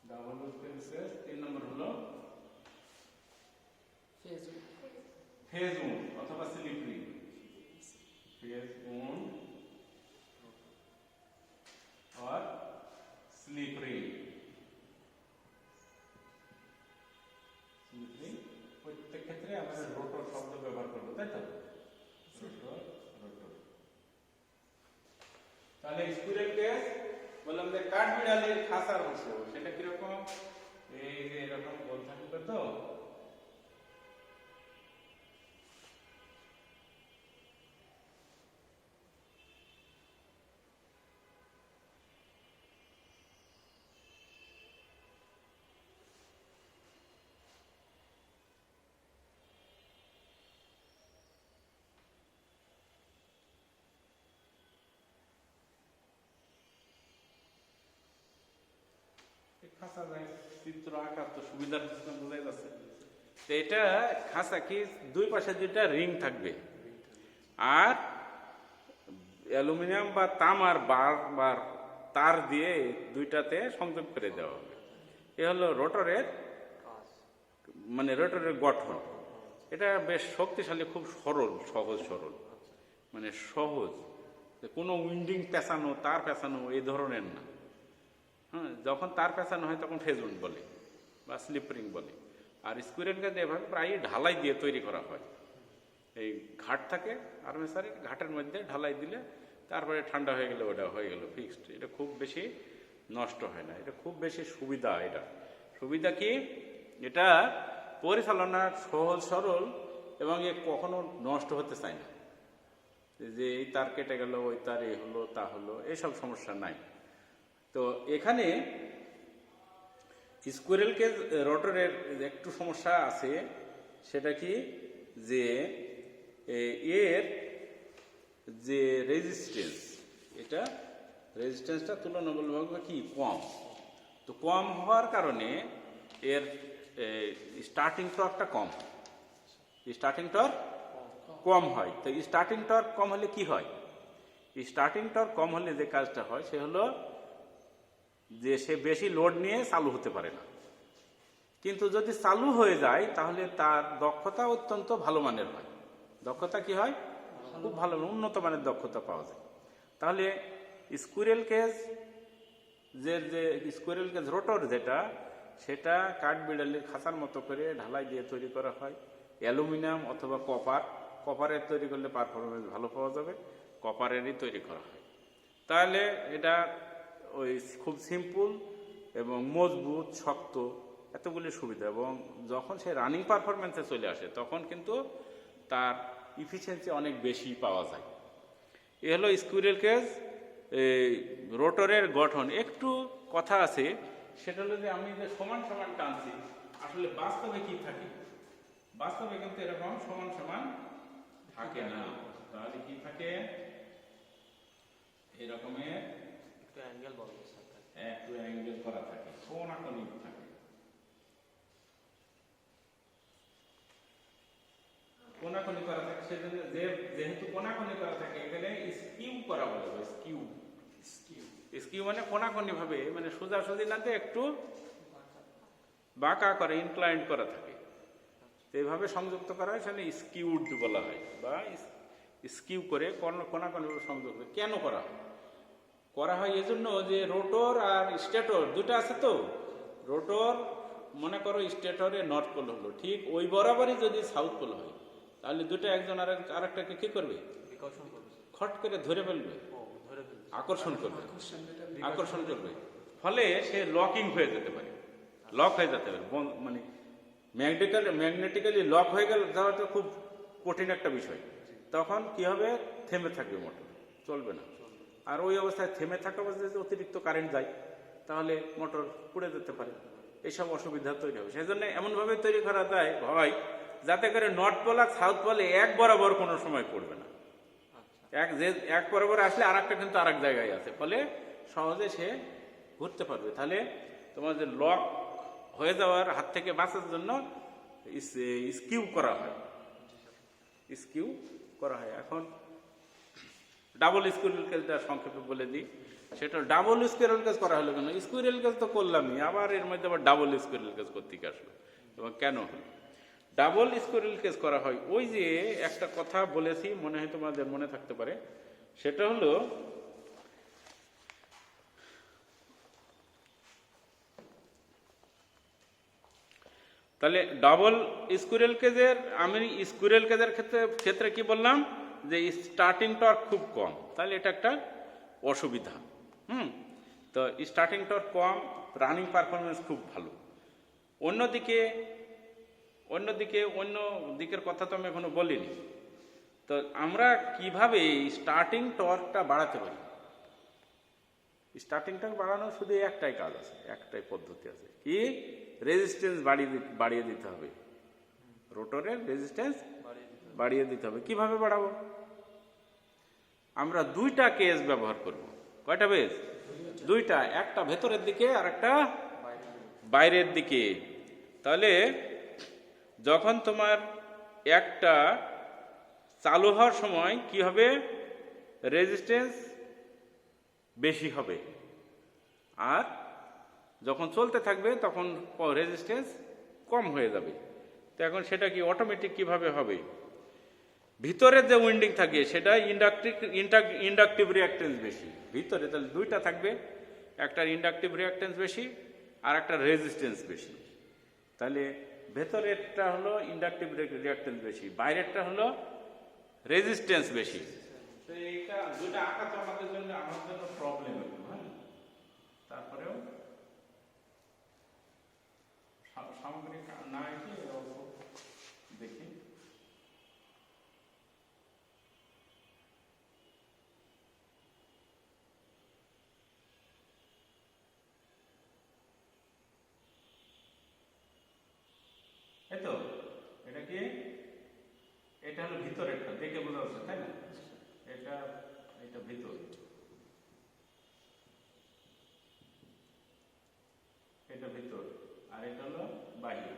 Speaker 1: Double squirrel cage 3 নম্বর হলো ফেজ উইন্ড অথবা স্লিপ রিং। ফেজ উইন্ড আর স্লিপ রিং। প্রত্যেক ক্ষেত্রে আমরা রোটর শব্দ ব্যবহার করবো, তাই তো? রোটর। তাহলে স্কুইরেল কেজ বললাম যে কাঠ বিড়ালির খাঁচার অংশ। সেটা কিরকম? এই যে এরকম গোল থাকবে, তো খাঁচা যায়, চিত্র আঁকার তো সুবিধার জন্য বোঝাই যাচ্ছে। তো এটা খাঁচা কি, 2 পাশে 2টা রিং থাকবে, আর অ্যালুমিনিয়াম বা তামার বার তার দিয়ে 2টাতে সংযোগ করে দেওয়া হবে। এ হলো রোটরের মানে রোটরের গঠন এটা বেশ শক্তিশালী, খুব সরল, সহজ সরল, মানে সহজ, কোনো উইন্ডিং পেঁচানো, তার পেঁচানো এই ধরনের না। হ্যাঁ, যখন তার পেঁচানো হয় তখন ফেজুন বলে বা স্লিপ রিং বলে। আর স্কুইরেল কেজ এভাবে প্রায় ঢালাই দিয়ে তৈরি করা হয়। এই ঘাট থাকে আর্মেচারের, ঘাটের মধ্যে ঢালাই দিলে তারপরে ঠান্ডা হয়ে গেলে ওটা হয়ে গেল ফিক্সড। এটা খুব বেশি নষ্ট হয় না, এটা খুব বেশি সুবিধা। এটা সুবিধা কি, এটা পরিচালনার সহজ সরল এবং এ কখনো নষ্ট হতে চায় না, যে এই তার কেটে গেল, ওই তার এ হলো তা হলো, এসব সমস্যা নাই। তো এখানে স্কুইরেল কেজ রোটরের একটু সমস্যা আছে, সেটা কি, যে এর যে রেজিস্ট্যান্স, এটা রেজিস্ট্যান্সটা তুলনামূলকভাবে কি কম। তো কম হওয়ার কারণে এর স্টার্টিং টর্কটা কম, স্টার্টিং টর্ক কম হয়। তো স্টার্টিং টর্ক কম হলে কি হয়, স্টার্টিং টর্ক কম হলে যে কাজটা হয় সে হলো যে সে বেশি লোড নিয়ে চালু হতে পারে না। কিন্তু যদি চালু হয়ে যায় তাহলে তার দক্ষতা অত্যন্ত ভালো মানের হয়। দক্ষতা কি হয়, খুব ভালো, উন্নত মানের দক্ষতা পাওয়া যায়। তাহলে স্কুইরেল কেজ যে স্কুইরেল কেজ রোটর যেটা, সেটা কাঠ বিড়ালির খাঁচার মতো করে ঢালাই দিয়ে তৈরি করা হয়। অ্যালুমিনিয়াম অথবা কপারের তৈরি করলে পারফরমেন্স ভালো পাওয়া যাবে, কপারেরই তৈরি করা হয়। তাহলে এটা ওই খুব সিম্পল এবং মজবুত, শক্ত, এতগুলি সুবিধা। এবং যখন সে রানিং পারফরমেন্সে চলে আসে তখন কিন্তু তার ইফিসিয়েন্সি অনেক বেশি পাওয়া যায়। এ হলো স্কুইরেল কেজ রোটরের গঠন। একটু কথা আছে, সেটা হলো যে আমি যে সমান সমান টানছি, আসলে বাস্তবে কি থাকে, বাস্তবে কিন্তু এরকম সমান সমান থাকে না। তাহলে কি থাকে, এরকমের একটু অ্যাঙ্গেল করা থাকে, কোণাকোণি থাকে। কোণাকোণি করা থাকে, সেজন্য যেহেতু কোণাকোণি করা থাকে এখানে স্কিউ করা বলে। স্কিউ মানে কোণাকোণি ভাবে, মানে সোজাসুজি না দিয়ে একটু বাঁকা করে, ইনক্লাইন্ড করা থাকে। এইভাবে সংযুক্ত করা হয়, সেখানে স্কিউড বলা হয়, বা স্কিউ করে কোণাকোণি সংযুক্ত। কেন করা হয়, করা হয় এজন্য যে রোটর আর স্টেটর দুটো আছে। তো রোটর মনে করো স্টেটরে নর্থ পোল হলো, ঠিক ওই বরাবরই যদি সাউথ পোল হয় তাহলে দুটো একজন আরেকটাকে কি করবে, খট করে ধরে ফেলবে, আকর্ষণ করবে, ফলে সে লকিং হয়ে যেতে পারে, লক হয়ে যেতে পারে। মানে ম্যাগনেটিক্যালি লক হয়ে গেলে যাওয়াটা খুব কঠিন একটা বিষয়। তখন কি হবে, থেমে থাকবে, মোটর চলবে না। আর ওই অবস্থায় থেমে থাকা অবস্থায় যদি অতিরিক্ত কারেন্ট যায় তাহলে মোটর পুড়ে যেতে পারে, এইসব অসুবিধা তৈরি হবে। সেই জন্য এমনভাবে তৈরি করা যায় হয় যাতে করে নর্থ পোল আর সাউথ পোলে এক বরাবর কোনো সময় পড়বে না। এক বরাবর আসলে আর একটা কিন্তু আর এক জায়গায় আছে, ফলে সহজে সে ঘুরতে পারবে। তাহলে তোমার যে লক হয়ে যাওয়ার হাত থেকে বাঁচার জন্য স্কিউ করা হয়, এখন ডাবল স্কুইরেল কেজটা সংক্ষেপে বলে দিই। সেটা ডাবল স্কুইরেল কেজ করা হলো কেন, স্কুইরেল কেজ তো করলামই, আবার এর মধ্যে আবার ডাবল স্কুইরেল কেজ করতে আসলো, এবং কেন হলো ডাবল স্কুইরেল কেজ করা হয়। ওই যে একটা কথা বলেছি, মনে হয় তোমাদের মনে থাকতে পারে, সেটা হলো তাহলে ডাবল স্কুইরেল কেজের, আমি স্কুইরেল কেজের ক্ষেত্রে কি বললাম, যে স্টার্টিং টর্ক খুব কম, তাহলে এটা একটা অসুবিধা। তো স্টার্টিং টর্ক কম, রানিং পারফরমেন্স খুব ভালো। অন্য দিকের কথা তো আমি এখনো বলিনি। তো আমরা কিভাবে স্টার্টিং টর্কটা বাড়াতে পারি, স্টার্টিং টর্ক বাড়ানোর শুধু একটাই কাজ আছে, একটাই পদ্ধতি আছে, কি, রেজিস্ট্যান্স বাড়িয়ে দিতে হবে, রোটরের রেজিস্ট্যান্স বাড়িয়ে দিতে হবে। কিভাবে বাড়াবো, আমরা দুইটা কেজ ব্যবহার করব। কয়টা বেজ, দুইটা, একটা ভেতরের দিকে আর একটা বাইরের দিকে। তাহলে যখন তোমার একটা চালু হওয়ার সময় কি হবে, রেজিস্ট্যান্স বেশি হবে, আর যখন চলতে থাকবে তখন রেজিস্ট্যান্স কম হয়ে যাবে। তো এখন সেটা কি অটোমেটিক কিভাবে হবে? ভিতরে যে উইন্ডিং থাকে সেটা ইন্ডাকটিভ রিঅ্যাকটেন্স বেশি ভিতরে, তাহলে দুইটা থাকবে, একটা ইন্ডাকটিভ রিঅ্যাকটেন্স বেশি আর একটা রেজিস্ট্যান্স বেশি। তাহলে ভেতরেরটা হলো ইন্ডাকটিভ রিঅ্যাকটেন্স বেশি, বাইরেরটা হলো রেজিস্ট্যান্স বেশি। তো এইটা দুইটা আঁকা তো আমাদের জন্য প্রবলেম একটু, হ্যাঁ। তারপরেও সামগ্রিক না এসে দেখি এই তো, এটা কি, এটা হলো ভিতরেরটা, দেখে বোঝা যাচ্ছে তাই না? এটা এটা ভিতর, এটা ভিতর, আর এটা হলো বাইরে।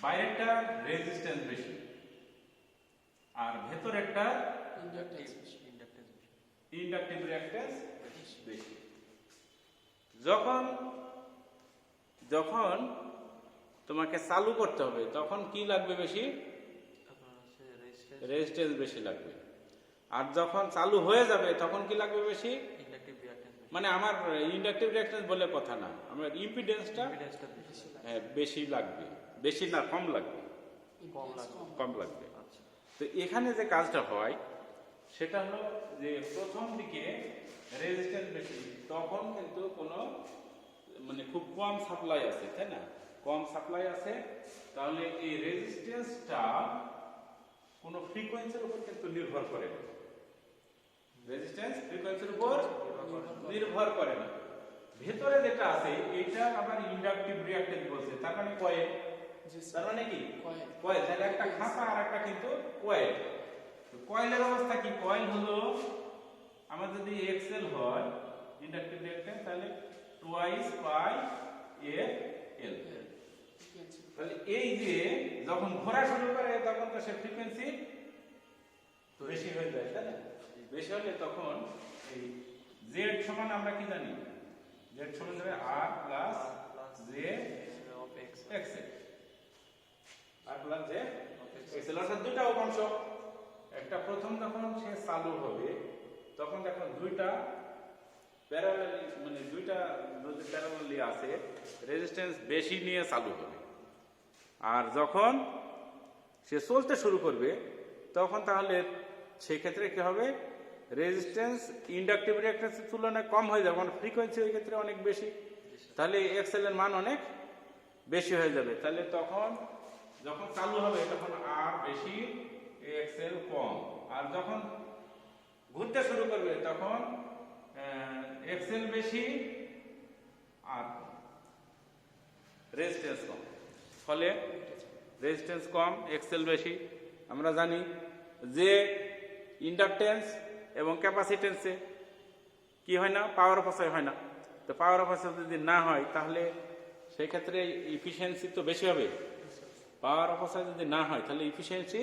Speaker 1: বাইরেরটা রেজিস্ট্যান্স বেশি আর ভেতরেরটা ইন্ডাকটিভ রিঅ্যাকট্যান্স বেশি। যখন যখন তোমাকে চালু করতে হবে তখন কি লাগবে বেশি? রেজিস্ট্যান্স বেশি লাগবে। আর যখন চালু হয়ে যাবে তখন কি লাগবে বেশি? মানে আমার ইন্ডাকটিভ রিঅ্যাকট্যান্স বলে কথা না, আমার ইম্পিডেন্সটা হ্যাঁ বেশি লাগবে, বেশি না কম লাগবে, কম লাগবে। তো এখানে যে কাজটা হয় সেটা হলো যে প্রথম দিকে রেজিস্ট্যান্স বেশি, তখন কিন্তু কোনো মানে খুব কম সাপ্লাই আছে তাই না, কম সাপ্লাই আছে, তাহলে এই রেজিস্ট্যান্সটা কোনো ফ্রিকোয়েন্সির উপর কিন্তু নির্ভর করে না। রেজিস্ট্যান্স ফ্রিকোয়েন্সির উপর নির্ভর করে না। ভেতরে যেটা আছে এটা আবার ইন্ডাকটিভ রিঅ্যাকট্যান্স বলছে, তার মানে কয়েল, তার মানে কি কয়েল, তাহলে একটা খাঁচা আর একটা কিন্তু কয়েল। কয়েলের অবস্থা কি? কয়েল হলো আমার যদি এক্সএল হয় ইন্ডাকটিভ রিঅ্যাকট্যান্স, তাহলে টুয়াইস পাই এফ এল। তাহলে এই যে যখন ঘোরা শুরু করে তখন তো সে ফ্রিকোয়েন্সি বেশি হয়ে যায় তাই না? বেশি হলে তখন এই জেড সমান আমরা কি জানি? জেড সমান যাবে আর প্লাস জে এক্সএল, আর প্লাস জে এক্সএল, অর্থাৎ দুটা অংশ। একটা প্রথম যখন সে চালু হবে তখন দেখো দুইটা প্যারালালি, মানে দুইটা যদি প্যারালালি আছে রেজিস্ট্যান্স বেশি নিয়ে চালু হবে। আর যখন সে চলতে শুরু করবে তখন তাহলে সেই ক্ষেত্রে কি হবে? রেজিস্ট্যান্স ইন্ডাকটিভ রিঅ্যাকট্যান্সের তুলনায় কম হয়ে যাবে, কারণ ফ্রিকোয়েন্সি ওই ক্ষেত্রে অনেক বেশি, তাহলে এক্সএল এর মান অনেক বেশি হয়ে যাবে। তাহলে তখন যখন চালু হবে তখন আর বেশি, এক্সএল কম, আর যখন ঘুরতে শুরু করবে তখন এক্সএল বেশি আর রেজিস্ট্যান্স কম। ফলে রেজিস্ট্যান্স কম, এক্সএল বেশি। আমরা জানি যে ইন্ডাকটেন্স এবং ক্যাপাসিটেন্সে কি হয় না? পাওয়ার অপচয় হয় না। তো পাওয়ার অপচয় যদি না হয় তাহলে সেই ক্ষেত্রে ইফিসিয়েন্সি তো বেশি হবে। পাওয়ার অপচয় যদি না হয় তাহলে ইফিসিয়েন্সি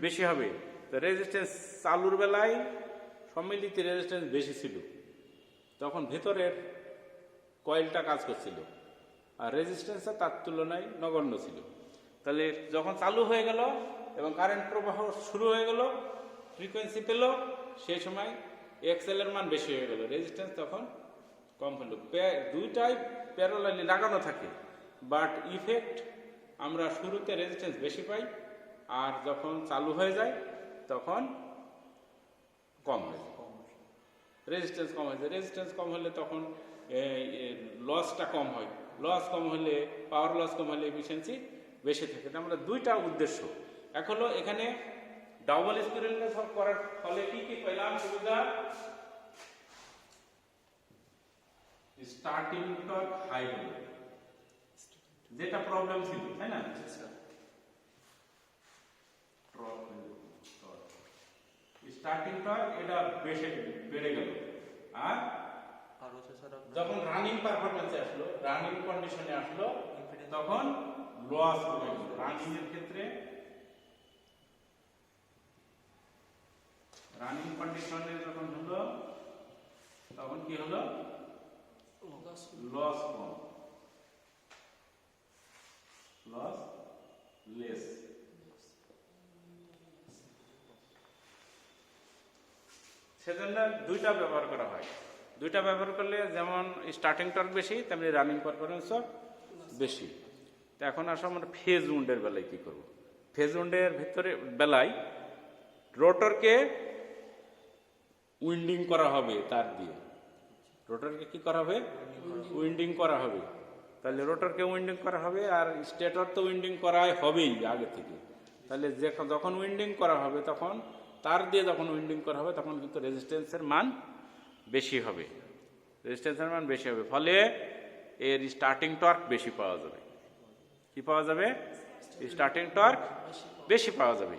Speaker 1: বেশি হবে। তো রেজিস্ট্যান্স চালুর বেলায় সম্মিলিত রেজিস্ট্যান্স বেশি ছিল, তখন ভেতরের কয়েলটা কাজ করছিল, আর রেজিস্ট্যান্সটা তার তুলনায় নগণ্য ছিল। তাহলে যখন চালু হয়ে গেল এবং কারেন্ট প্রবাহ শুরু হয়ে গেল, ফ্রিকোয়েন্সি পেল, সেই সময় এক্সএল এর মান বেশি হয়ে গেল, রেজিস্ট্যান্স তখন কম হলো। দুইটাই প্যারালালি লাগানো থাকে, বাট ইফেক্ট আমরা শুরুতে রেজিস্ট্যান্স বেশি পাই, আর যখন চালু হয়ে যায় তখন কম হয়ে যায়, রেজিস্ট্যান্স কম হয়ে যায়। রেজিস্ট্যান্স কম হলে তখন লসটা কম হয়, লস কম হলে, পাওয়ার লস কম হলে এফিসিয়েন্সি বেশি থাকে। আমরা দুইটা উদ্দেশ্য। এখন হলো এখানে ডাবল স্পিরাল করার ফলে কি কি পেলাম সুবিধা? স্টার্টিং টর্ক হাই হলো, যেটা প্রবলেম ছিল তাই না? স্টার্টিং টর্ক এটা বেড়ে গেল, আর যখন রানিং পারফরম্যান্সে আসলো, রানিং কন্ডিশনে আসলো, তখন লস কমে গেল। রানিং এর ক্ষেত্রে, রানিং কন্ডিশনে যখন হলো তখন কি হলো? লস কম, লস লেস। সেজন্য দুইটা ব্যবহার করা হয়। দুইটা ব্যবহার করলে যেমন স্টার্টিং টর্ক বেশি, তেমনি রানিং পারফরমেন্সও বেশি। তো এখন আসো আমরা ফেজ উন্ডের বেলায় কি করব। ফেজ উন্ডের ভিতরে বেলায় রোটরকে উইন্ডিং করা হবে তার দিয়ে। রোটরকে কি করা হবে? উইন্ডিং করা হবে। তাহলে রোটরকে উইন্ডিং করা হবে, আর স্টেটর তো উইন্ডিং করাই হবেই আগে থেকে। তাহলে যখন উইন্ডিং করা হবে তখন তার দিয়ে যখন উইন্ডিং করা হবে তখন কিন্তু রেজিস্ট্যান্সের মান বেশি হবে, রেজিস্ট্যান্সের মান বেশি হবে। ফলে এর স্টার্টিং টর্ক বেশি পাওয়া যাবে। কি পাওয়া যাবে? স্টার্টিং টর্ক বেশি পাওয়া যাবে।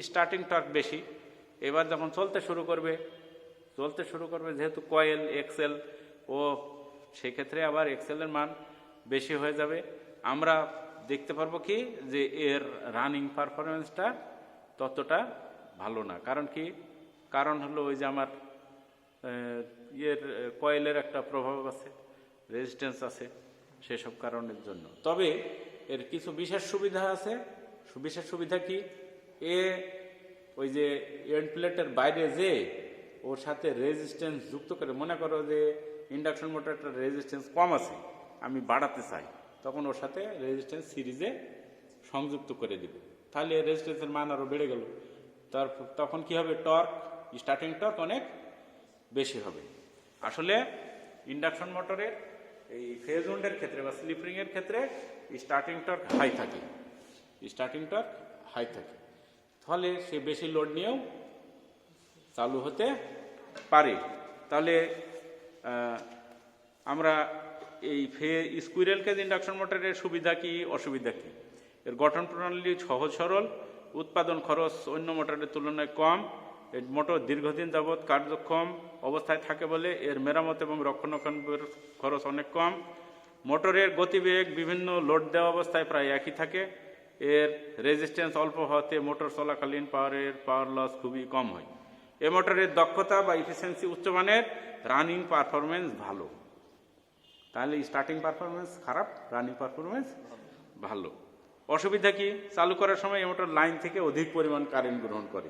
Speaker 1: স্টার্টিং টর্ক বেশি। এবার যখন চলতে শুরু করবে যেহেতু কয়েল এক্সেল, ও সেক্ষেত্রে আবার এক্সেলের মান বেশি হয়ে যাবে। আমরা দেখতে পারবো কি যে এর রানিং পারফরমেন্সটা ততটা ভালো না। কারণ কি? কারণ হলো ওই যে আমার কয়েলের একটা প্রভাব আছে, রেজিস্ট্যান্স আছে, সেসব কারণের জন্য। তবে এর কিছু বিশেষ সুবিধা আছে। বিশেষ সুবিধা কি? ওই যে এন্ড প্লেটের বাইরে যে ওর সাথে রেজিস্ট্যান্স যুক্ত করে, মনে করো যে ইন্ডাকশন মোটরটার রেজিস্ট্যান্স কম আছে, আমি বাড়াতে চাই, তখন ওর সাথে রেজিস্ট্যান্স সিরিজে সংযুক্ত করে দিব। তাহলে রেজিস্ট্যান্সের মান আরও বেড়ে গেল। তখন কি হবে? টর্ক, স্টার্টিং টর্ক অনেক বেশি হবে। আসলে ইন্ডাকশন মোটরের এই ফেজ উন্ডের ক্ষেত্রে বা স্লিপ রিংয়ের ক্ষেত্রে স্টার্টিং টর্ক হাই থাকে, ফলে সে বেশি লোড নিয়েও চালু হতে পারে। তাহলে আমরা এই স্কুইরেল কেজ ইন্ডাকশন মোটরের সুবিধা কি, অসুবিধা কি? এর গঠন প্রণালী সহজ সরল, উৎপাদন খরচ অন্য মোটরের তুলনায় কম, এই মোটর দীর্ঘদিন যাবৎ কার্যক্ষম অবস্থায় থাকে বলে এর মেরামত এবং রক্ষণাবেক্ষণের খরচ অনেক কম। মোটরের গতিবেগ বিভিন্ন লোড দেওয়া অবস্থায় প্রায় একই থাকে। এর রেজিস্ট্যান্স অল্প হওয়াতে মোটর চলাকালীন পাওয়ার লস খুবই কম হয়। এ মোটরের দক্ষতা বা ইফিসিয়েন্সি উচ্চমানের, রানিং পারফরমেন্স ভালো। তাহলে স্টার্টিং পারফরমেন্স খারাপ, রানিং পারফরমেন্স ভালো। অসুবিধা কি? চালু করার সময় এই মোটর লাইন থেকে অধিক পরিমাণ কারেন্ট গ্রহণ করে।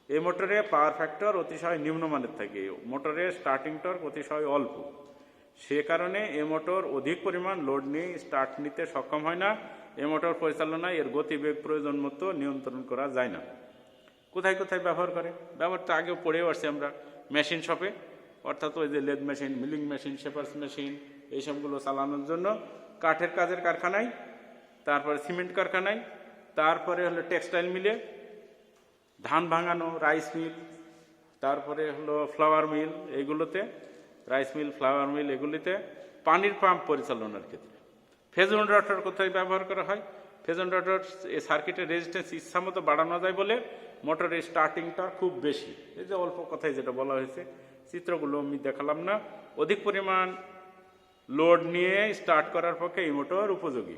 Speaker 1: এই মোটরে পাওয়ার ফ্যাক্টর অতিশয় নিম্নমানের থাকে। মোটরের স্টার্টিং টর্ক অতিশয় অল্প। সে কারণে এ মোটর অধিক পরিমাণ লোড নিয়ে স্টার্ট নিতে সক্ষম হয় না। এ মোটর পরিচালনায় এর গতিবেগ প্রয়োজন মতো নিয়ন্ত্রণ করা যায় না। কোথায় কোথায় ব্যবহার করে? ব্যবহারটা আগেও পড়েও আসছি আমরা। মেশিন শপে, অর্থাৎ ওই যে lathe machine, milling machine, shapers machine, এইসবগুলো চালানোর জন্য। কাঠের কাজের কারখানায়, তারপরে সিমেন্ট কারখানায়, তারপরে হলো টেক্সটাইল মিলে, ধান ভাঙানো, রাইস মিল, তারপরে হলো ফ্লাওয়ার মিল, এইগুলোতে রাইস মিল, ফ্লাওয়ার মিল, এগুলিতে পানির পাম্প পরিচালনার ক্ষেত্রে। ফেজ উইন্ড রটার কোথায় ব্যবহার করা হয়? ফেজ উইন্ড রটার সার্কিটের রেজিস্ট্যান্স ইচ্ছা মতো বাড়ানো যায় বলে মোটরের স্টার্টিংটা খুব বেশি। এই যে অল্প কথায় যেটা বলা হয়েছে, চিত্রগুলো আমি দেখালাম না। অধিক পরিমাণ লোড নিয়ে স্টার্ট করার পক্ষে এই মোটর উপযোগী।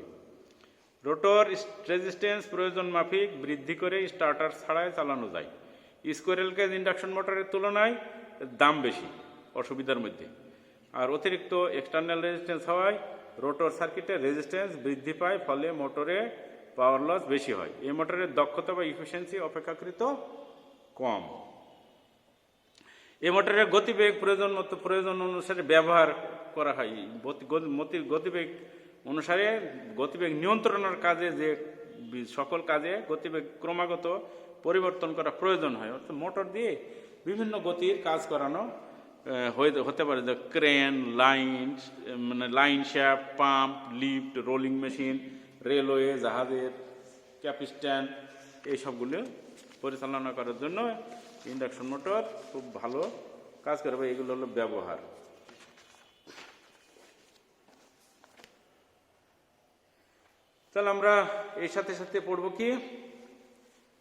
Speaker 1: রোটর রেজিস্ট্যান্স প্রয়োজন মাফিক বৃদ্ধি করে স্টার্টার ছাড়াই চালানো যায়। স্কুইরেল কেজ ইন্ডাকশন মোটরের তুলনায় দাম বেশি, অসুবিধার মধ্যে। আর অতিরিক্ত এক্সটার্নাল রেজিস্ট্যান্স হওয়ায় রোটর সার্কিটের রেজিস্ট্যান্স বৃদ্ধি পায়, ফলে মোটরে পাওয়ার লস বেশি হয়। এই মোটরের দক্ষতা বা ইফিসিয়েন্সি অপেক্ষাকৃত কম। এই মোটরের গতিবেগ প্রয়োজন অনুসারে ব্যবহার করা হয়। গতিবেগ অনুসারে গতিবেগ নিয়ন্ত্রণের কাজে যে সকল কাজে গতিবেগ ক্রমাগত পরিবর্তন করা প্রয়োজন হয়। অর্থাৎ মোটর দিয়ে বিভিন্ন গতির কাজ করানো হতে পারে, যে crane, line shaft, pump, lift, rolling machine, railway, জাহাজের ক্যাপিস্ট্যান, এইসবগুলো পরিচালনা করার জন্য ইন্ডাকশন মোটর খুব ভালো কাজ করবে। এগুলো হলো ব্যবহার। তাহলে আমরা এই সাথে সাথে পড়বো কি,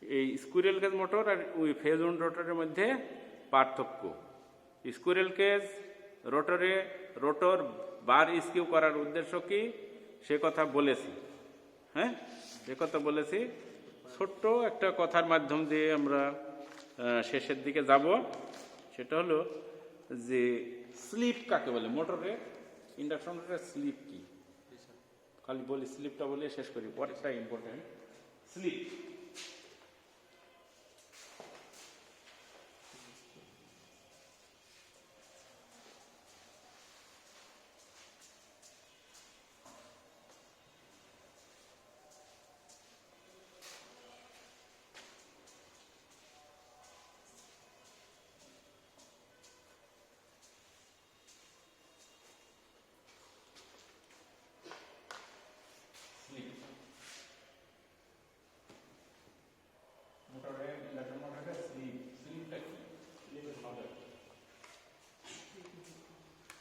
Speaker 1: এই স্কুইরেল কেজ মোটর আর ওই ফেজ উইন্ড রোটরের মধ্যে পার্থক্য। স্কুইরেল কেজ রোটর বার স্কিউ করার উদ্দেশ্য কি সে কথা বলেছি। হ্যাঁ, এ কথা বলেছি। ছোট্ট একটা কথার মাধ্যম দিয়ে আমরা শেষের দিকে যাব। সেটা হলো যে স্লিপ কাকে বলে, মোটরে ইন্ডাকশন মোটরের স্লিপ কি? খালি বলি স্লিপটা বলে শেষ করি, পরেরটা ইম্পর্টেন্ট। স্লিপ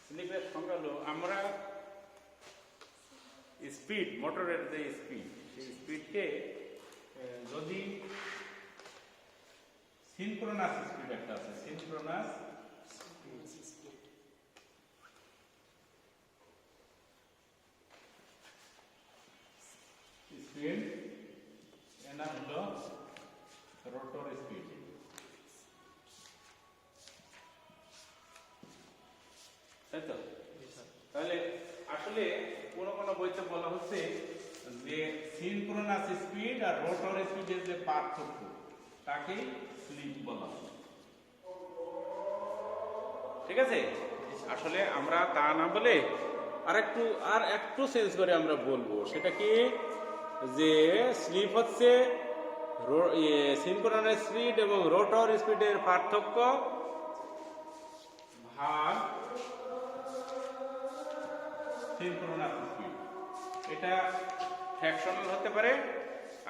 Speaker 1: স্লিপের সংজ্ঞা হলো আমরা স্পিড, মোটরের যে স্পিড, সেই স্পিডকে যদি সিনক্রোনাস স্পিড একটা আছে, সিনক্রোনাস স্পিড, এর নাম হলো রোটর স্পিড। তাই তো? তাহলে আসলে কোন কোন বইতে বলা হচ্ছে যে সিনক্রোনাস স্পিড আর রোটর স্পিডের যে পার্থক্য তাকে স্লিপ বলা হয়। ঠিক আছে? আসলে আমরা তা না বলে আর একটু চেঞ্জ করে আমরা বলবো, সেটা কি যে স্লিপ হচ্ছে সিনক্রোনাস স্পিড এবং রোটর স্পিডের পার্থক্য ভাগ সিনক্রোনাস স্পিড। এটা ফ্র্যাকশনাল হতে পারে,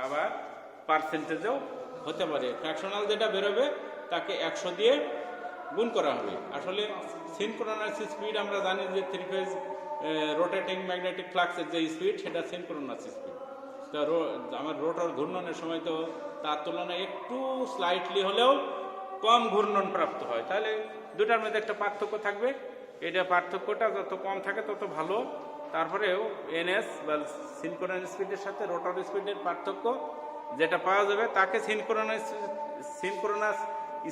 Speaker 1: আবার পার্সেন্টেজও হতে পারে। ফ্র্যাকশনাল যেটা বেরোবে তাকে 100 দিয়ে গুণ করা হবে। আসলে সিনক্রোনাস স্পিড আমরা জানি যে 3 ফেজ রোটেটিং ম্যাগনেটিক ফ্লাক্সের যে স্পিড, সেটা সিনক্রোনাস স্পিড। তো আমার রোটর ঘূর্ণনের সময় তো তার তুলনায় একটু স্লাইটলি হলেও কম ঘূর্ণন প্রাপ্ত হয়। তাহলে দুটার মধ্যে একটা পার্থক্য থাকবে। এটা পার্থক্যটা যত কম থাকে তত ভালো। তারপরেও এনএস বা সিনক্রোনাস স্পিডের সাথে রোটর স্পিডের পার্থক্য যেটা পাওয়া যাবে তাকে সিনক্রোনাস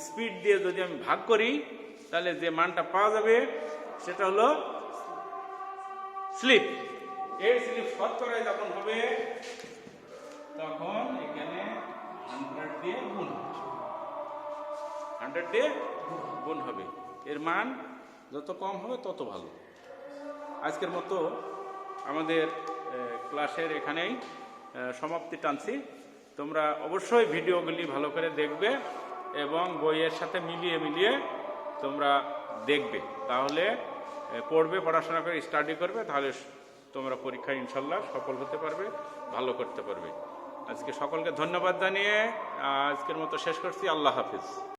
Speaker 1: স্পিড দিয়ে যদি আমি ভাগ করি, তাহলে যে মানটা পাওয়া যাবে সেটা হলো স্লিপ। এই স্লিপ শতকরায় যখন হবে তখন এখানে 100 দিয়ে গুণ হবে, 100 দিয়ে গুণ হবে। এর মান যত কম হবে তত ভালো। আজকের মতো আমাদের ক্লাসের এখানেই সমাপ্তি টানছি। তোমরা অবশ্যই ভিডিওগুলি ভালো করে দেখবে এবং বইয়ের সাথে মিলিয়ে তোমরা দেখবে, তাহলে পড়বে, পড়াশোনা করে স্টাডি করবে, তাহলে তোমরা পরীক্ষায় ইনশাল্লাহ সফল হতে পারবে, ভালো করতে পারবে। আজকে সকলকে ধন্যবাদ জানিয়ে আজকের মতো শেষ করছি। আল্লাহ হাফিজ।